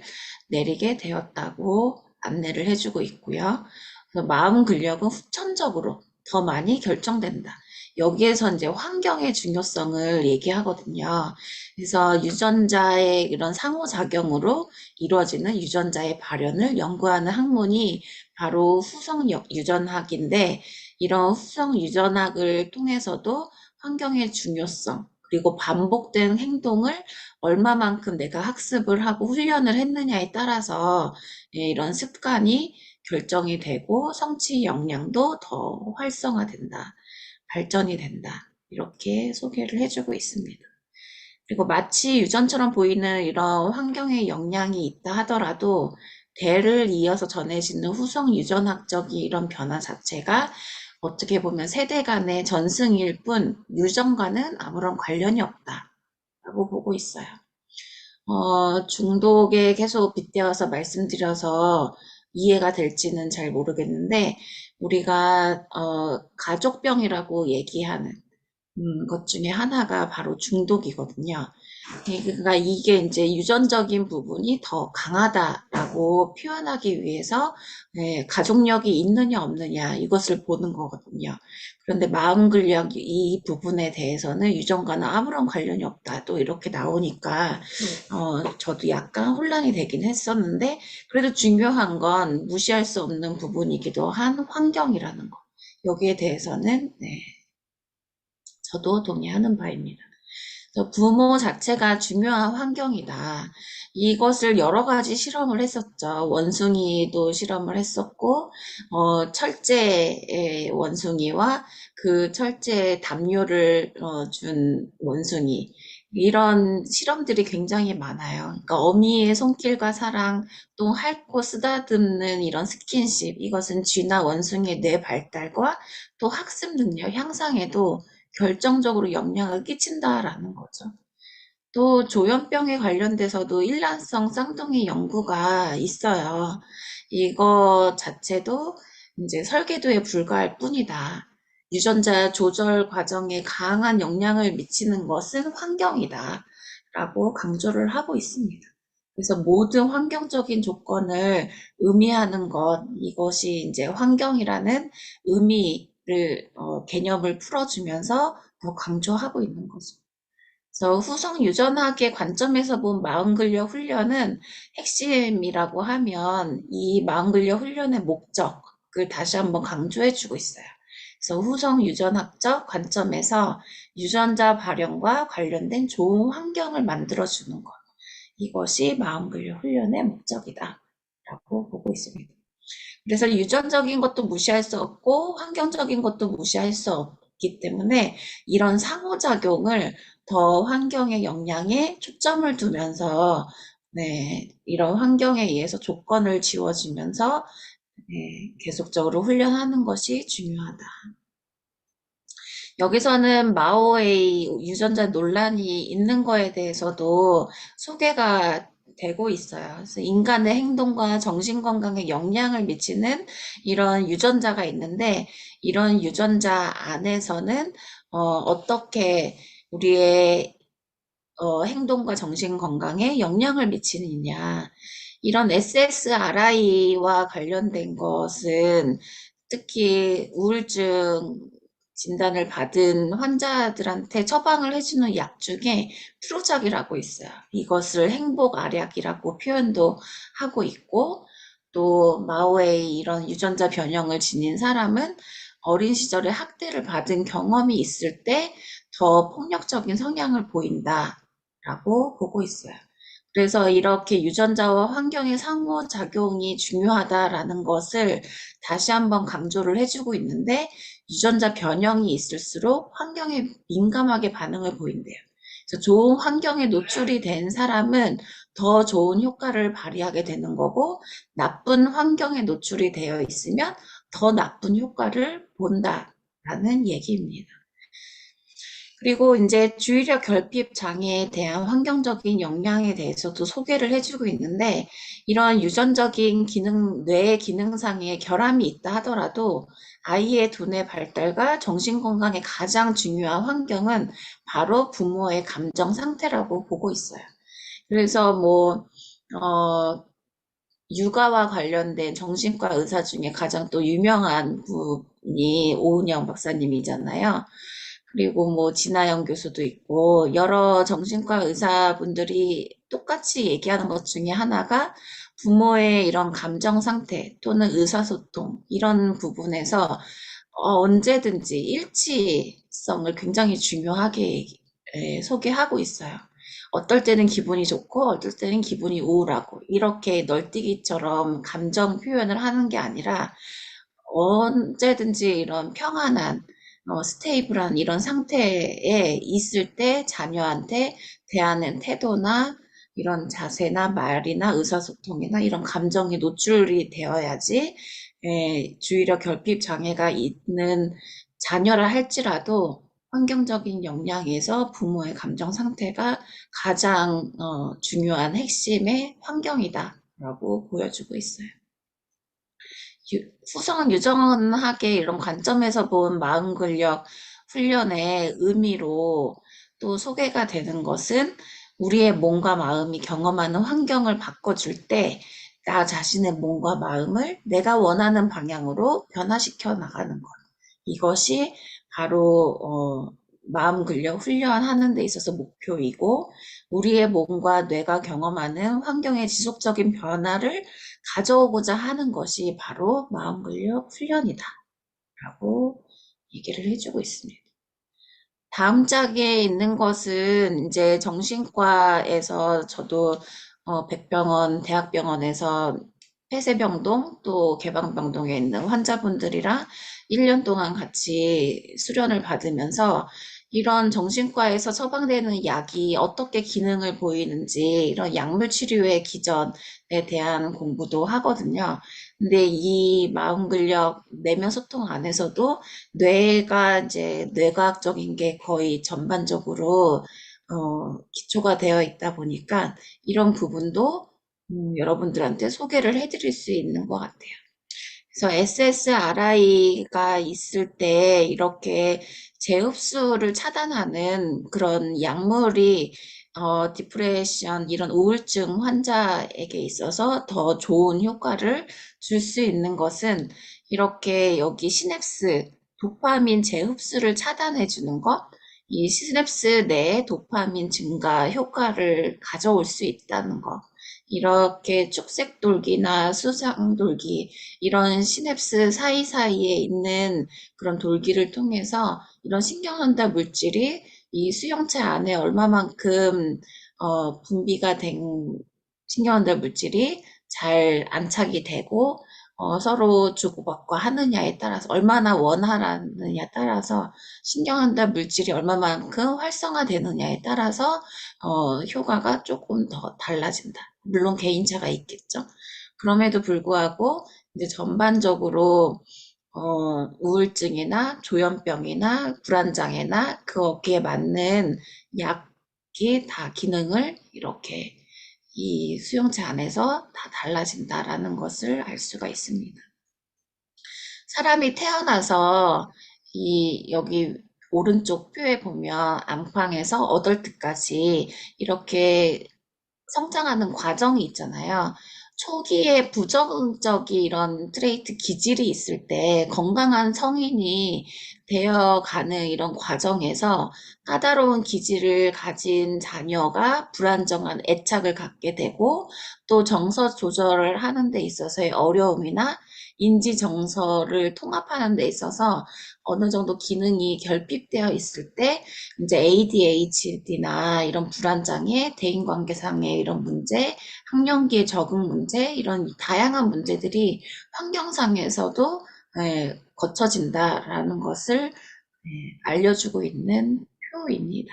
내리게 되었다고 안내를 해주고 있고요. 그래서 마음 근력은 후천적으로 더 많이 결정된다. 여기에서 이제 환경의 중요성을 얘기하거든요. 그래서 유전자의 이런 상호작용으로 이루어지는 유전자의 발현을 연구하는 학문이 바로 후성 유전학인데, 이런 후성 유전학을 통해서도 환경의 중요성, 그리고 반복된 행동을 얼마만큼 내가 학습을 하고 훈련을 했느냐에 따라서 이런 습관이 결정이 되고 성취 역량도 더 활성화된다, 발전이 된다. 이렇게 소개를 해주고 있습니다. 그리고 마치 유전처럼 보이는 이런 환경의 영향이 있다 하더라도 대를 이어서 전해지는 후성 유전학적인 이런 변화 자체가 어떻게 보면 세대 간의 전승일 뿐 유전과는 아무런 관련이 없다라고 보고 있어요. 중독에 계속 빗대어서 말씀드려서 이해가 될지는 잘 모르겠는데, 우리가 가족병이라고 얘기하는 것 중에 하나가 바로 중독이거든요. 그러니까 이게 이제 유전적인 부분이 더 강하다라고 표현하기 위해서 가족력이 있느냐 없느냐 이것을 보는 거거든요. 그런데 마음 근력 이 부분에 대해서는 유전과는 아무런 관련이 없다. 또 이렇게 나오니까 저도 약간 혼란이 되긴 했었는데, 그래도 중요한 건 무시할 수 없는 부분이기도 한 환경이라는 거. 여기에 대해서는 저도 동의하는 바입니다. 부모 자체가 중요한 환경이다. 이것을 여러 가지 실험을 했었죠. 원숭이도 실험을 했었고, 철제의 원숭이와 그 철제에 담요를 준 원숭이. 이런 실험들이 굉장히 많아요. 그러니까 어미의 손길과 사랑, 또 핥고 쓰다듬는 이런 스킨십, 이것은 쥐나 원숭이의 뇌 발달과 또 학습 능력 향상에도 결정적으로 영향을 끼친다라는 거죠. 또 조현병에 관련돼서도 일란성 쌍둥이 연구가 있어요. 이거 자체도 이제 설계도에 불과할 뿐이다. 유전자 조절 과정에 강한 영향을 미치는 것은 환경이다. 라고 강조를 하고 있습니다. 그래서 모든 환경적인 조건을 의미하는 것, 이것이 이제 환경이라는 의미를, 개념을 풀어주면서 더 강조하고 있는 거죠. 그래서 후성 유전학의 관점에서 본 마음근력 훈련은 핵심이라고 하면 이 마음근력 훈련의 목적을 다시 한번 강조해주고 있어요. 그래서 후성 유전학적 관점에서 유전자 발현과 관련된 좋은 환경을 만들어주는 것. 이것이 마음근력 훈련의 목적이다. 라고 보고 있습니다. 그래서 유전적인 것도 무시할 수 없고 환경적인 것도 무시할 수 없기 때문에 이런 상호작용을 더 환경의 영향에 초점을 두면서 이런 환경에 의해서 조건을 지워주면서 계속적으로 훈련하는 것이 중요하다. 여기서는 마오의 유전자 논란이 있는 거에 대해서도 소개가 되고 있어요. 그래서 인간의 행동과 정신 건강에 영향을 미치는 이런 유전자가 있는데 이런 유전자 안에서는 어떻게 우리의 행동과 정신 건강에 영향을 미치느냐. 이런 SSRI와 관련된 것은 특히 우울증 진단을 받은 환자들한테 처방을 해주는 약 중에 프로작이라고 있어요. 이것을 행복알약이라고 표현도 하고 있고 또 마오의 이런 유전자 변형을 지닌 사람은 어린 시절에 학대를 받은 경험이 있을 때 더 폭력적인 성향을 보인다라고 보고 있어요. 그래서 이렇게 유전자와 환경의 상호작용이 중요하다라는 것을 다시 한번 강조를 해주고 있는데 유전자 변형이 있을수록 환경에 민감하게 반응을 보인대요. 그래서 좋은 환경에 노출이 된 사람은 더 좋은 효과를 발휘하게 되는 거고 나쁜 환경에 노출이 되어 있으면 더 나쁜 효과를 본다라는 얘기입니다. 그리고 이제 주의력 결핍 장애에 대한 환경적인 영향에 대해서도 소개를 해주고 있는데 이런 유전적인 기능, 뇌의 기능상의 결함이 있다 하더라도 아이의 두뇌 발달과 정신 건강에 가장 중요한 환경은 바로 부모의 감정 상태라고 보고 있어요. 그래서 육아와 관련된 정신과 의사 중에 가장 또 유명한 분이 오은영 박사님이잖아요. 그리고 진하영 교수도 있고 여러 정신과 의사분들이 똑같이 얘기하는 것 중에 하나가 부모의 이런 감정 상태 또는 의사소통 이런 부분에서 언제든지 일치성을 굉장히 중요하게 소개하고 있어요. 어떨 때는 기분이 좋고 어떨 때는 기분이 우울하고 이렇게 널뛰기처럼 감정 표현을 하는 게 아니라 언제든지 이런 평안한 스테이블한 이런 상태에 있을 때 자녀한테 대하는 태도나 이런 자세나 말이나 의사소통이나 이런 감정이 노출이 되어야지 주의력 결핍 장애가 있는 자녀라 할지라도 환경적인 영향에서 부모의 감정 상태가 가장 중요한 핵심의 환경이다라고 보여주고 있어요. 후성 유전학의 이런 관점에서 본 마음근력 훈련의 의미로 또 소개가 되는 것은 우리의 몸과 마음이 경험하는 환경을 바꿔줄 때 나 자신의 몸과 마음을 내가 원하는 방향으로 변화시켜 나가는 것. 이것이 바로 마음근력 훈련하는 데 있어서 목표이고 우리의 몸과 뇌가 경험하는 환경의 지속적인 변화를 가져오고자 하는 것이 바로 마음근력 훈련이다 라고 얘기를 해주고 있습니다. 다음 짝에 있는 것은 이제 정신과에서 저도 백병원, 대학병원에서 폐쇄병동 또 개방병동에 있는 환자분들이랑 1년 동안 같이 수련을 받으면서 이런 정신과에서 처방되는 약이 어떻게 기능을 보이는지 이런 약물 치료의 기전에 대한 공부도 하거든요. 근데 이 마음근력 내면 소통 안에서도 뇌가 이제 뇌과학적인 게 거의 전반적으로 기초가 되어 있다 보니까 이런 부분도 여러분들한테 소개를 해드릴 수 있는 것 같아요. 그래서 SSRI가 있을 때 이렇게 재흡수를 차단하는 그런 약물이 디프레션 이런 우울증 환자에게 있어서 더 좋은 효과를 줄 수 있는 것은 이렇게 여기 시냅스 도파민 재흡수를 차단해 주는 것, 이 시냅스 내에 도파민 증가 효과를 가져올 수 있다는 것. 이렇게 쭉색돌기나 수상돌기 이런 시냅스 사이사이에 있는 그런 돌기를 통해서 이런 신경전달 물질이 이 수용체 안에 얼마만큼 분비가 된 신경전달 물질이 잘 안착이 되고 서로 주고받고 하느냐에 따라서 얼마나 원하느냐에 따라서 신경전달 물질이 얼마만큼 활성화되느냐에 따라서 효과가 조금 더 달라진다. 물론 개인차가 있겠죠. 그럼에도 불구하고 이제 전반적으로 우울증이나 조현병이나 불안장애나 거기에 맞는 약이 다 기능을 이렇게 이 수용체 안에서 다 달라진다라는 것을 알 수가 있습니다. 사람이 태어나서 이 여기 오른쪽 표에 보면 앙팡에서 어덜트까지 이렇게 성장하는 과정이 있잖아요. 초기에 부정적인 이런 트레이트 기질이 있을 때 건강한 성인이 되어가는 이런 과정에서 까다로운 기질을 가진 자녀가 불안정한 애착을 갖게 되고 또 정서 조절을 하는 데 있어서의 어려움이나 인지 정서를 통합하는 데 있어서 어느 정도 기능이 결핍되어 있을 때 이제 ADHD나 이런 불안장애, 대인관계상의 이런 문제, 학령기의 적응 문제, 이런 다양한 문제들이 환경상에서도 거쳐진다라는 것을 알려주고 있는 표입니다.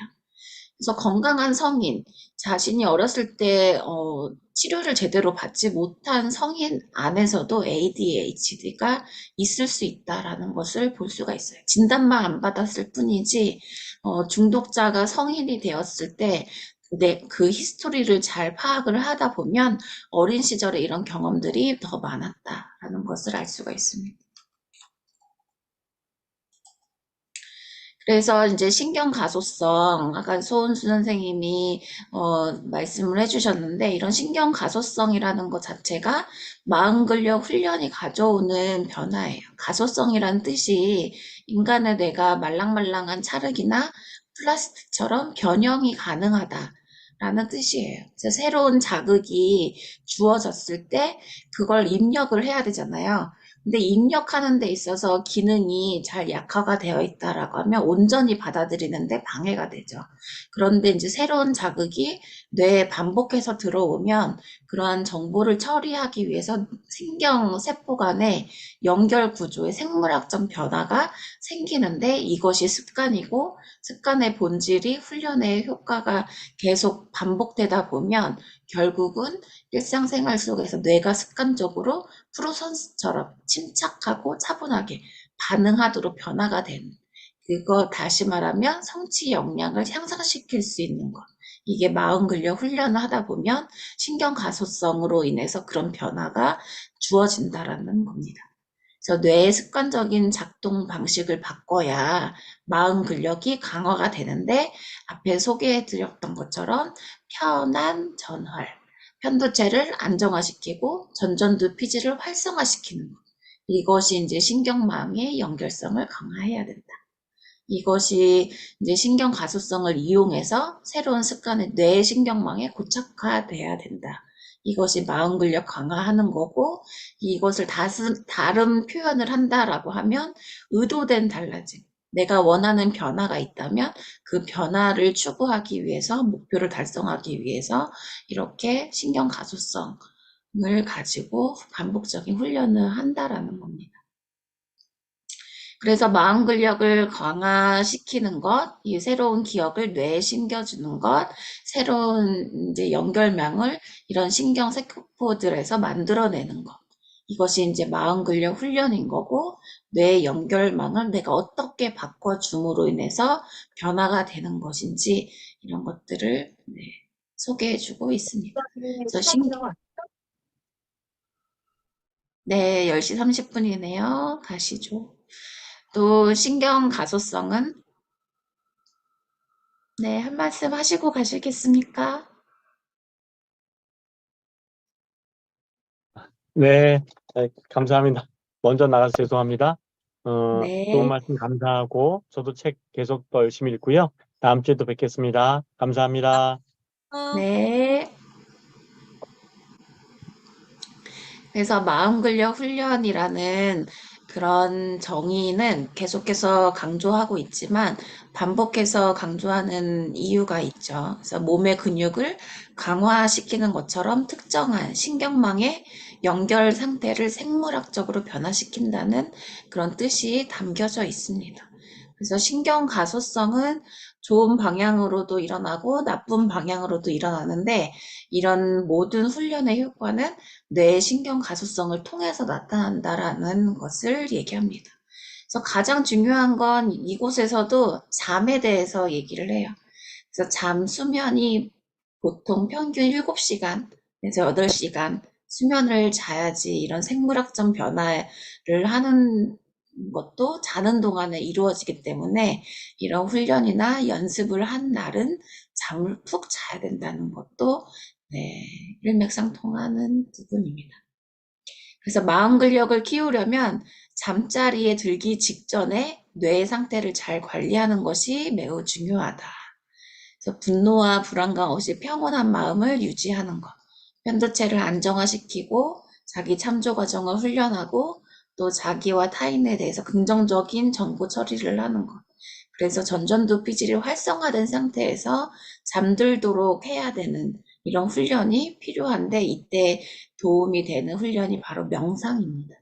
그래서 건강한 성인, 자신이 어렸을 때 치료를 제대로 받지 못한 성인 안에서도 ADHD가 있을 수 있다라는 것을 볼 수가 있어요. 진단만 안 받았을 뿐이지 중독자가 성인이 되었을 때 그 히스토리를 잘 파악을 하다 보면 어린 시절에 이런 경험들이 더 많았다라는 것을 알 수가 있습니다. 그래서 이제 신경 가소성, 아까 소은수 선생님이 말씀을 해주셨는데 이런 신경 가소성이라는 것 자체가 마음 근력 훈련이 가져오는 변화예요. 가소성이라는 뜻이 인간의 뇌가 말랑말랑한 찰흙이나 플라스틱처럼 변형이 가능하다라는 뜻이에요. 그래서 새로운 자극이 주어졌을 때 그걸 입력을 해야 되잖아요. 근데 입력하는 데 있어서 기능이 잘 약화가 되어 있다라고 하면 온전히 받아들이는데 방해가 되죠. 그런데 이제 새로운 자극이 뇌에 반복해서 들어오면 그러한 정보를 처리하기 위해서 신경세포 간의 연결 구조의 생물학적 변화가 생기는데 이것이 습관이고 습관의 본질이 훈련의 효과가 계속 반복되다 보면 결국은 일상생활 속에서 뇌가 습관적으로 프로 선수처럼 침착하고 차분하게 반응하도록 변화가 된 그거 다시 말하면 성취 역량을 향상시킬 수 있는 것. 이게 마음 근력 훈련을 하다 보면 신경 가소성으로 인해서 그런 변화가 주어진다라는 겁니다. 그래서 뇌의 습관적인 작동 방식을 바꿔야 마음 근력이 강화가 되는데 앞에 소개해 드렸던 것처럼 편안 전활, 편도체를 안정화시키고 전전두 피지를 활성화시키는 것. 이것이 이제 신경망의 연결성을 강화해야 된다. 이것이 이제 신경 가소성을 이용해서 새로운 습관을 뇌 신경망에 고착화돼야 된다. 이것이 마음 근력 강화하는 거고 이것을 다른 표현을 한다라고 하면 의도된 달라짐. 내가 원하는 변화가 있다면 그 변화를 추구하기 위해서 목표를 달성하기 위해서 이렇게 신경 가소성을 가지고 반복적인 훈련을 한다라는 겁니다. 그래서 마음 근력을 강화시키는 것, 이 새로운 기억을 뇌에 심겨주는 것, 새로운 이제 연결망을 이런 신경 세포들에서 만들어내는 것. 이것이 이제 마음근력 훈련인 거고, 뇌 연결망을 내가 어떻게 바꿔줌으로 인해서 변화가 되는 것인지 이런 것들을 소개해주고 있습니다. 그래서 네, 10시 30분이네요. 가시죠. 또 신경 가소성은 네, 한 말씀 하시고 가시겠습니까? 네, 감사합니다. 먼저 나가서 죄송합니다. 좋은 네, 말씀 감사하고, 저도 책 계속 더 열심히 읽고요. 다음 주에도 뵙겠습니다. 감사합니다. 어, 네. 그래서 마음근력 훈련이라는 그런 정의는 계속해서 강조하고 있지만 반복해서 강조하는 이유가 있죠. 그래서 몸의 근육을 강화시키는 것처럼 특정한 신경망의 연결 상태를 생물학적으로 변화시킨다는 그런 뜻이 담겨져 있습니다. 그래서 신경 가소성은 좋은 방향으로도 일어나고 나쁜 방향으로도 일어나는데 이런 모든 훈련의 효과는 뇌의 신경 가소성을 통해서 나타난다라는 것을 얘기합니다. 그래서 가장 중요한 건 이곳에서도 잠에 대해서 얘기를 해요. 그래서 잠 수면이 보통 평균 7시간에서 8시간 수면을 자야지 이런 생물학적 변화를 하는 것도 자는 동안에 이루어지기 때문에 이런 훈련이나 연습을 한 날은 잠을 푹 자야 된다는 것도 일맥상통하는 부분입니다. 그래서 마음 근력을 키우려면 잠자리에 들기 직전에 뇌 상태를 잘 관리하는 것이 매우 중요하다. 그래서 분노와 불안감 없이 평온한 마음을 유지하는 것, 편도체를 안정화시키고 자기 참조 과정을 훈련하고 또 자기와 타인에 대해서 긍정적인 정보 처리를 하는 것. 그래서 전전두피질이 활성화된 상태에서 잠들도록 해야 되는 이런 훈련이 필요한데 이때 도움이 되는 훈련이 바로 명상입니다.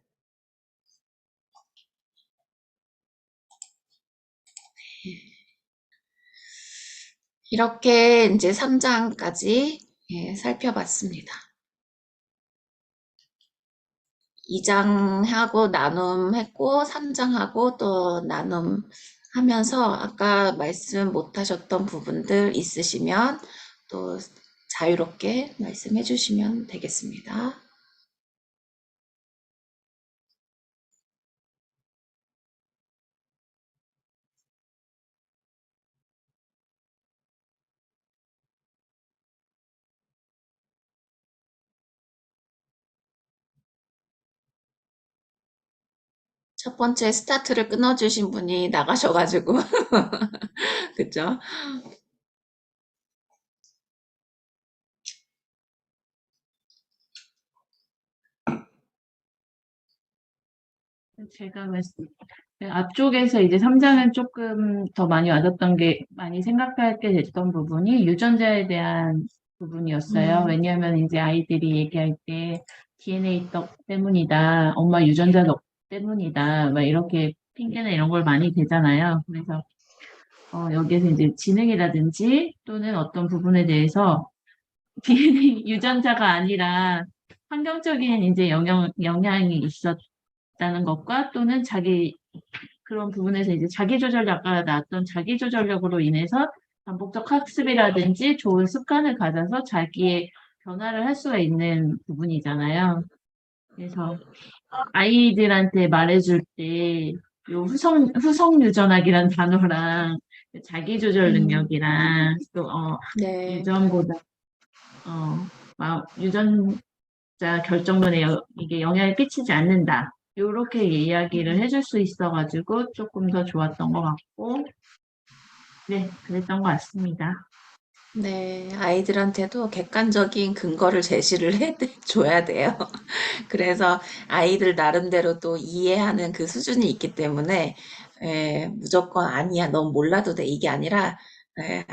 이렇게 이제 3장까지 살펴봤습니다. 2장하고 나눔했고 3장하고 또 나눔하면서 아까 말씀 못하셨던 부분들 있으시면 또 자유롭게 말씀해 주시면 되겠습니다. 첫 번째 스타트를 끊어주신 분이 나가셔가지고 그죠? 제가 앞쪽에서 이제 3장은 조금 더 많이 와줬던 게 많이 생각하게 됐던 부분이 유전자에 대한 부분이었어요. 왜냐하면 이제 아이들이 얘기할 때 DNA 떡 때문이다, 엄마 유전자 떡 때문이다, 막 이렇게 핑계나 이런 걸 많이 대잖아요. 그래서 여기에서 이제 지능이라든지 또는 어떤 부분에 대해서 DNA 유전자가 아니라 환경적인 이제 영향이 있었다는 것과 또는 그런 부분에서 이제 자기조절 아까 나왔던 자기조절력으로 인해서 반복적 학습이라든지 좋은 습관을 가져서 자기의 변화를 할 수가 있는 부분이잖아요. 그래서 아이들한테 말해줄 때 요 후성 유전학이라는 단어랑 자기조절 능력이랑 또 네. 유전보다 유전자 결정론에 이게 영향을 끼치지 않는다. 요렇게 이야기를 해줄 수 있어가지고 조금 더 좋았던 것 같고, 네, 그랬던 것 같습니다. 네, 아이들한테도 객관적인 근거를 제시를 해줘야 돼요. 그래서 아이들 나름대로 또 이해하는 그 수준이 있기 때문에 무조건 아니야, 넌 몰라도 돼. 이게 아니라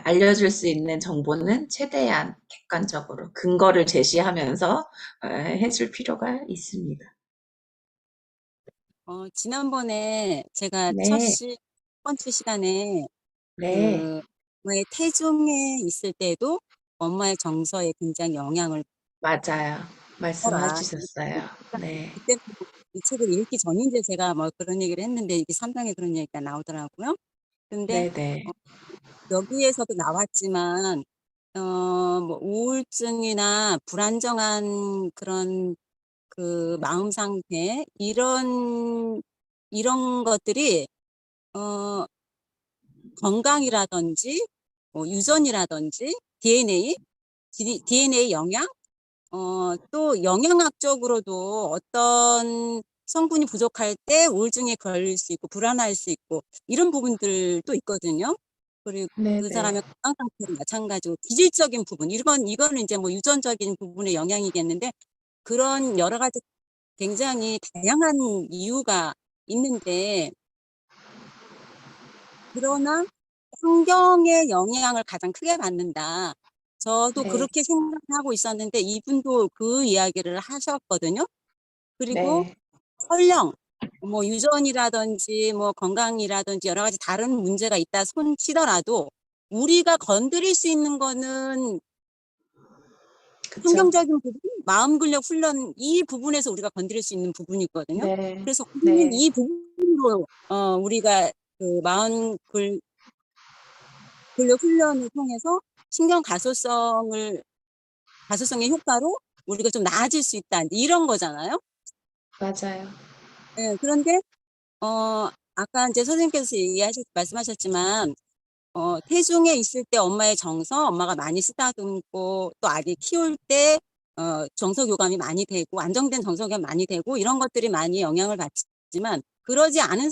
알려줄 수 있는 정보는 최대한 객관적으로 근거를 제시하면서 해줄 필요가 있습니다. 지난번에 제가 네, 첫 번째 시간에 네, 엄마의 태중에 있을 때도 엄마의 정서에 굉장히 영향을 맞아요. 거라. 말씀해주셨어요. 네. 그때 이 책을 읽기 전인데 제가 뭐 그런 얘기를 했는데 이게 3장에 그런 얘기가 나오더라고요. 근데 네네. 여기에서도 나왔지만 뭐 우울증이나 불안정한 그런 그 마음 상태 이런 것들이 어 건강이라든지 뭐 유전이라든지 DNA 영양 또 영양학적으로도 어떤 성분이 부족할 때 우울증에 걸릴 수 있고 불안할 수 있고 이런 부분들도 있거든요. 그리고 그 네네. 사람의 건강 상태도 마찬가지고 기질적인 부분 이거는 이제 뭐 유전적인 부분의 영향이겠는데 그런 여러 가지 굉장히 다양한 이유가 있는데 그러나 환경의 영향을 가장 크게 받는다. 저도 네. 그렇게 생각하고 있었는데 이분도 그 이야기를 하셨거든요. 그리고 네. 설령 뭐 유전이라든지 뭐 건강이라든지 여러 가지 다른 문제가 있다 손치더라도 우리가 건드릴 수 있는 거는 그쵸. 환경적인 부분, 마음 근력 훈련 이 부분에서 우리가 건드릴 수 있는 부분이거든요. 네. 그래서 우리는 네. 이 부분으로 우리가 그 마음 근력 훈련을 통해서 신경 가소성의 효과로 우리가 좀 나아질 수 있다. 이런 거잖아요. 맞아요. 예, 그런데 아까 이제 선생님께서 말씀하셨지만 태중에 있을 때 엄마의 정서, 엄마가 많이 쓰다듬고 또 아기 키울 때 정서 교감이 많이 되고 안정된 정서 교감이 많이 되고 이런 것들이 많이 영향을 받지만 그러지 않은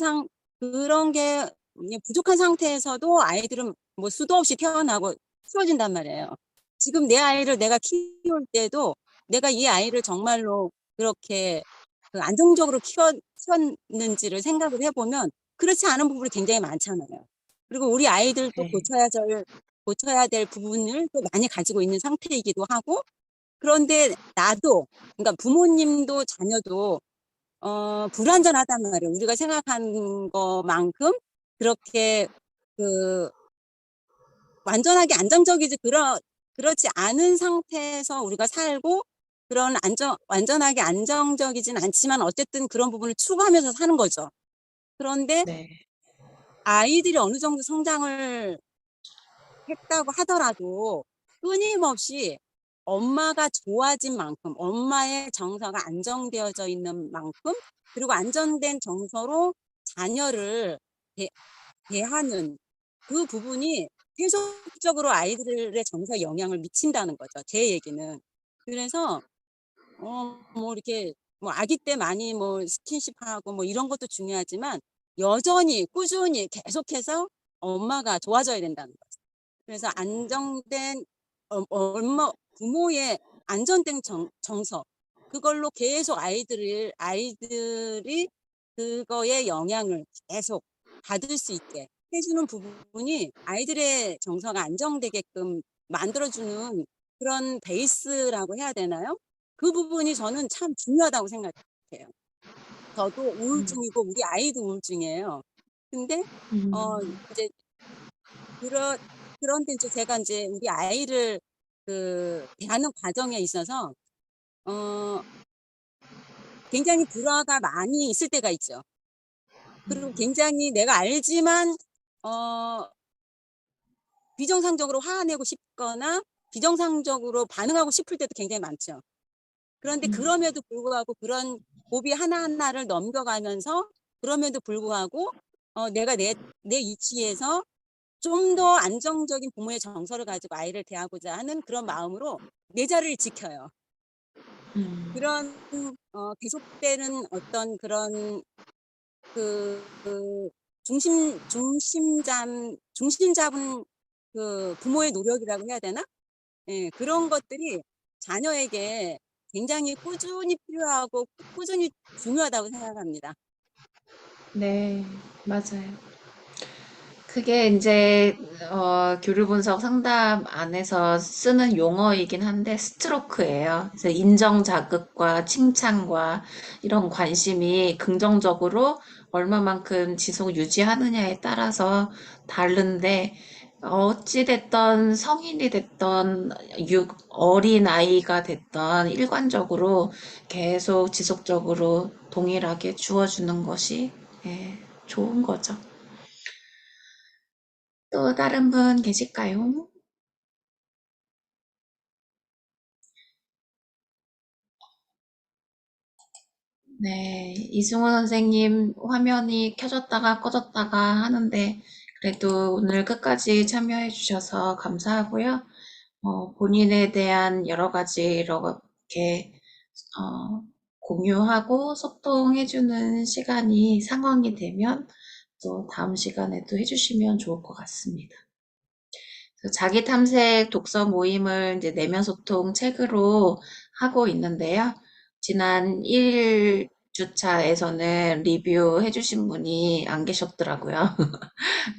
그런 게 그냥 부족한 상태에서도 아이들은 뭐 수도 없이 태어나고 키워진단 말이에요. 지금 내 아이를 내가 키울 때도 내가 이 아이를 정말로 그렇게 그 안정적으로 키웠는지를 생각을 해보면 그렇지 않은 부분이 굉장히 많잖아요. 그리고 우리 아이들도 네. 고쳐야 될 부분을 또 많이 가지고 있는 상태이기도 하고, 그런데 그러니까 부모님도 자녀도, 불완전하단 말이에요. 우리가 생각한 것만큼 그렇게, 그, 완전하게 안정적이지, 그렇지 않은 상태에서 우리가 살고, 완전하게 안정적이진 않지만 어쨌든 그런 부분을 추구하면서 사는 거죠. 그런데 네. 아이들이 어느 정도 성장을 했다고 하더라도 끊임없이 엄마가 좋아진 만큼, 엄마의 정서가 안정되어져 있는 만큼, 그리고 안정된 정서로 자녀를 대하는 그 부분이 계속적으로 아이들의 정서에 영향을 미친다는 거죠. 제 얘기는. 그래서 뭐 이렇게 뭐 아기 때 많이 뭐 스킨십하고 뭐 이런 것도 중요하지만 여전히 꾸준히 계속해서 엄마가 좋아져야 된다는 거죠. 그래서 안정된 부모의 안정된 정서 그걸로 계속 아이들이 그거에 영향을 계속 받을 수 있게 해주는 부분이 아이들의 정서가 안정되게끔 만들어주는 그런 베이스라고 해야 되나요? 그 부분이 저는 참 중요하다고 생각해요. 저도 우울증이고 우리 아이도 우울증이에요. 근데 음. 이제 그런데 이제 제가 이제 우리 아이를 대하는 과정에 있어서 굉장히 불화가 많이 있을 때가 있죠. 그리고 굉장히 내가 알지만 비정상적으로 화내고 싶거나 비정상적으로 반응하고 싶을 때도 굉장히 많죠. 그런데 그럼에도 불구하고 그런 고비 하나하나를 넘겨가면서 그럼에도 불구하고 내가 내 위치에서 좀 더 안정적인 부모의 정서를 가지고 아이를 대하고자 하는 그런 마음으로 내 자리를 지켜요. 그런 계속되는 어떤 그런 중심 잡은 그 부모의 노력이라고 해야 되나? 예, 그런 것들이 자녀에게 굉장히 꾸준히 필요하고 꾸준히 중요하다고 생각합니다. 네. 맞아요. 그게 이제 교류 분석 상담 안에서 쓰는 용어이긴 한데 스트로크예요. 그래서 인정 자극과 칭찬과 이런 관심이 긍정적으로 얼마만큼 지속 유지하느냐에 따라서 다른데 어찌 됐던 성인이 됐던 어린 아이가 됐던 일관적으로 계속 지속적으로 동일하게 주어주는 것이 예, 좋은 거죠. 또 다른 분 계실까요? 네, 이승호 선생님 화면이 켜졌다가 꺼졌다가 하는데 그래도 오늘 끝까지 참여해 주셔서 감사하고요. 본인에 대한 여러 가지 이렇게 공유하고 소통해주는 시간이 상황이 되면 또 다음 시간에도 해주시면 좋을 것 같습니다. 자기 탐색 독서 모임을 이제 내면 소통 책으로 하고 있는데요. 지난 1주차에서는 리뷰해 주신 분이 안 계셨더라고요.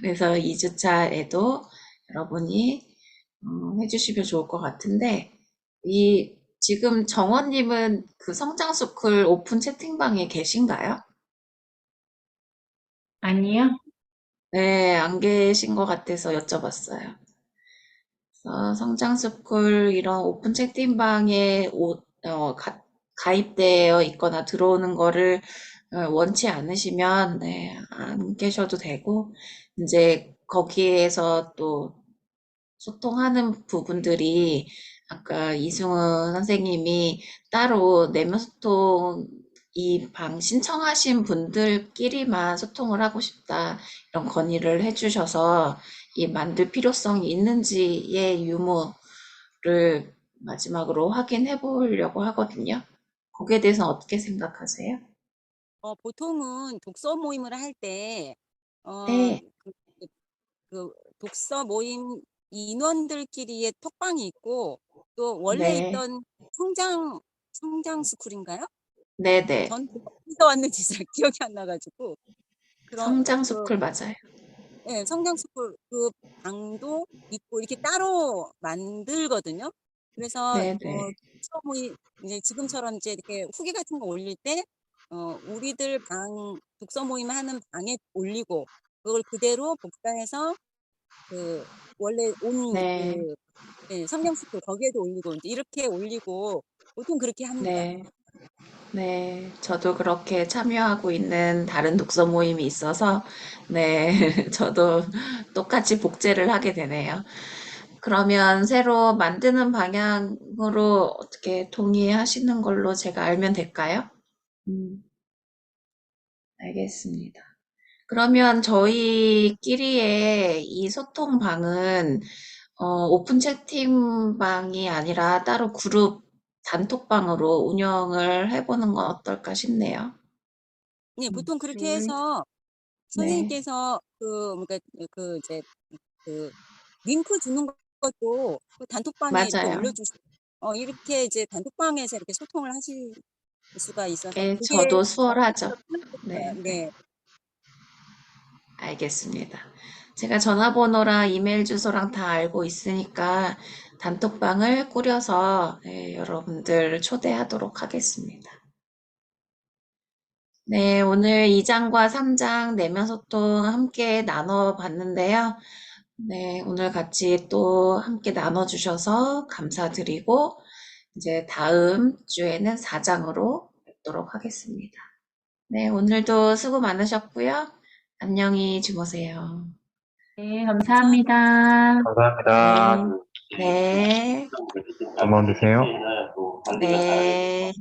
그래서 2주차에도 여러분이 해주시면 좋을 것 같은데, 지금 정원님은 그 성장스쿨 오픈 채팅방에 계신가요? 아니요? 네, 안 계신 것 같아서 여쭤봤어요. 성장스쿨 이런 오픈 채팅방에 가입되어 있거나 들어오는 거를 원치 않으시면 네, 안 계셔도 되고 이제 거기에서 또 소통하는 부분들이 아까 이승훈 선생님이 따로 내면 소통 이 방 신청하신 분들끼리만 소통을 하고 싶다 이런 건의를 해주셔서 이 만들 필요성이 있는지의 유무를 마지막으로 확인해 보려고 하거든요. 거기에 대해서 어떻게 생각하세요? 보통은 독서 모임을 할 때, 어, 네, 그, 그 독서 모임 인원들끼리의 톡방이 있고, 또 원래 네, 있던 성장 스쿨인가요? 네네. 전 어디서 왔는지 잘 기억이 안 나가지고, 그런, 그, 성장스쿨 맞아요. 네, 성장 스쿨 그 방도 있고, 이렇게 따로 만들거든요. 그래서, 네네. 독서 모임, 이제 지금처럼 이제 이렇게 후기 같은 거 올릴 때, 우리들 독서 모임 하는 방에 올리고, 그걸 그대로 복사해서 그 원래 온 네, 성경 스쿨 거기에도 올리고 이제 이렇게 올리고 보통 그렇게 합니다. 네. 네, 저도 그렇게 참여하고 있는 다른 독서 모임이 있어서, 네, 저도 똑같이 복제를 하게 되네요. 그러면 새로 만드는 방향으로 어떻게 동의하시는 걸로 제가 알면 될까요? 알겠습니다. 그러면 저희끼리의 이 소통방은 오픈 채팅방이 아니라 따로 그룹 단톡방으로 운영을 해보는 건 어떨까 싶네요. 네, 보통 그렇게 둘, 해서 네, 선생님께서 그러니까 이제 그 링크 주는 것도 그 단톡방에 이렇게 맞아요. 올려주시고 이렇게 이제 단톡방에서 이렇게 소통을 하실 수가 있어서 예, 그게 저도 훨씬 수월하죠. 더 편하겠어요. 네, 네. 네, 알겠습니다. 제가 전화번호랑 이메일 주소랑 다 알고 있으니까 단톡방을 꾸려서 네, 여러분들 초대하도록 하겠습니다. 네, 오늘 2장과 3장 내면 소통 함께 나눠봤는데요. 네, 오늘 같이 또 함께 나눠주셔서 감사드리고, 이제 다음 주에는 4장으로 뵙도록 하겠습니다. 네, 오늘도 수고 많으셨고요. 안녕히 주무세요. 네, 감사합니다. 감사합니다. 감사합니다. 네, 네, 잠만 드세요. 네.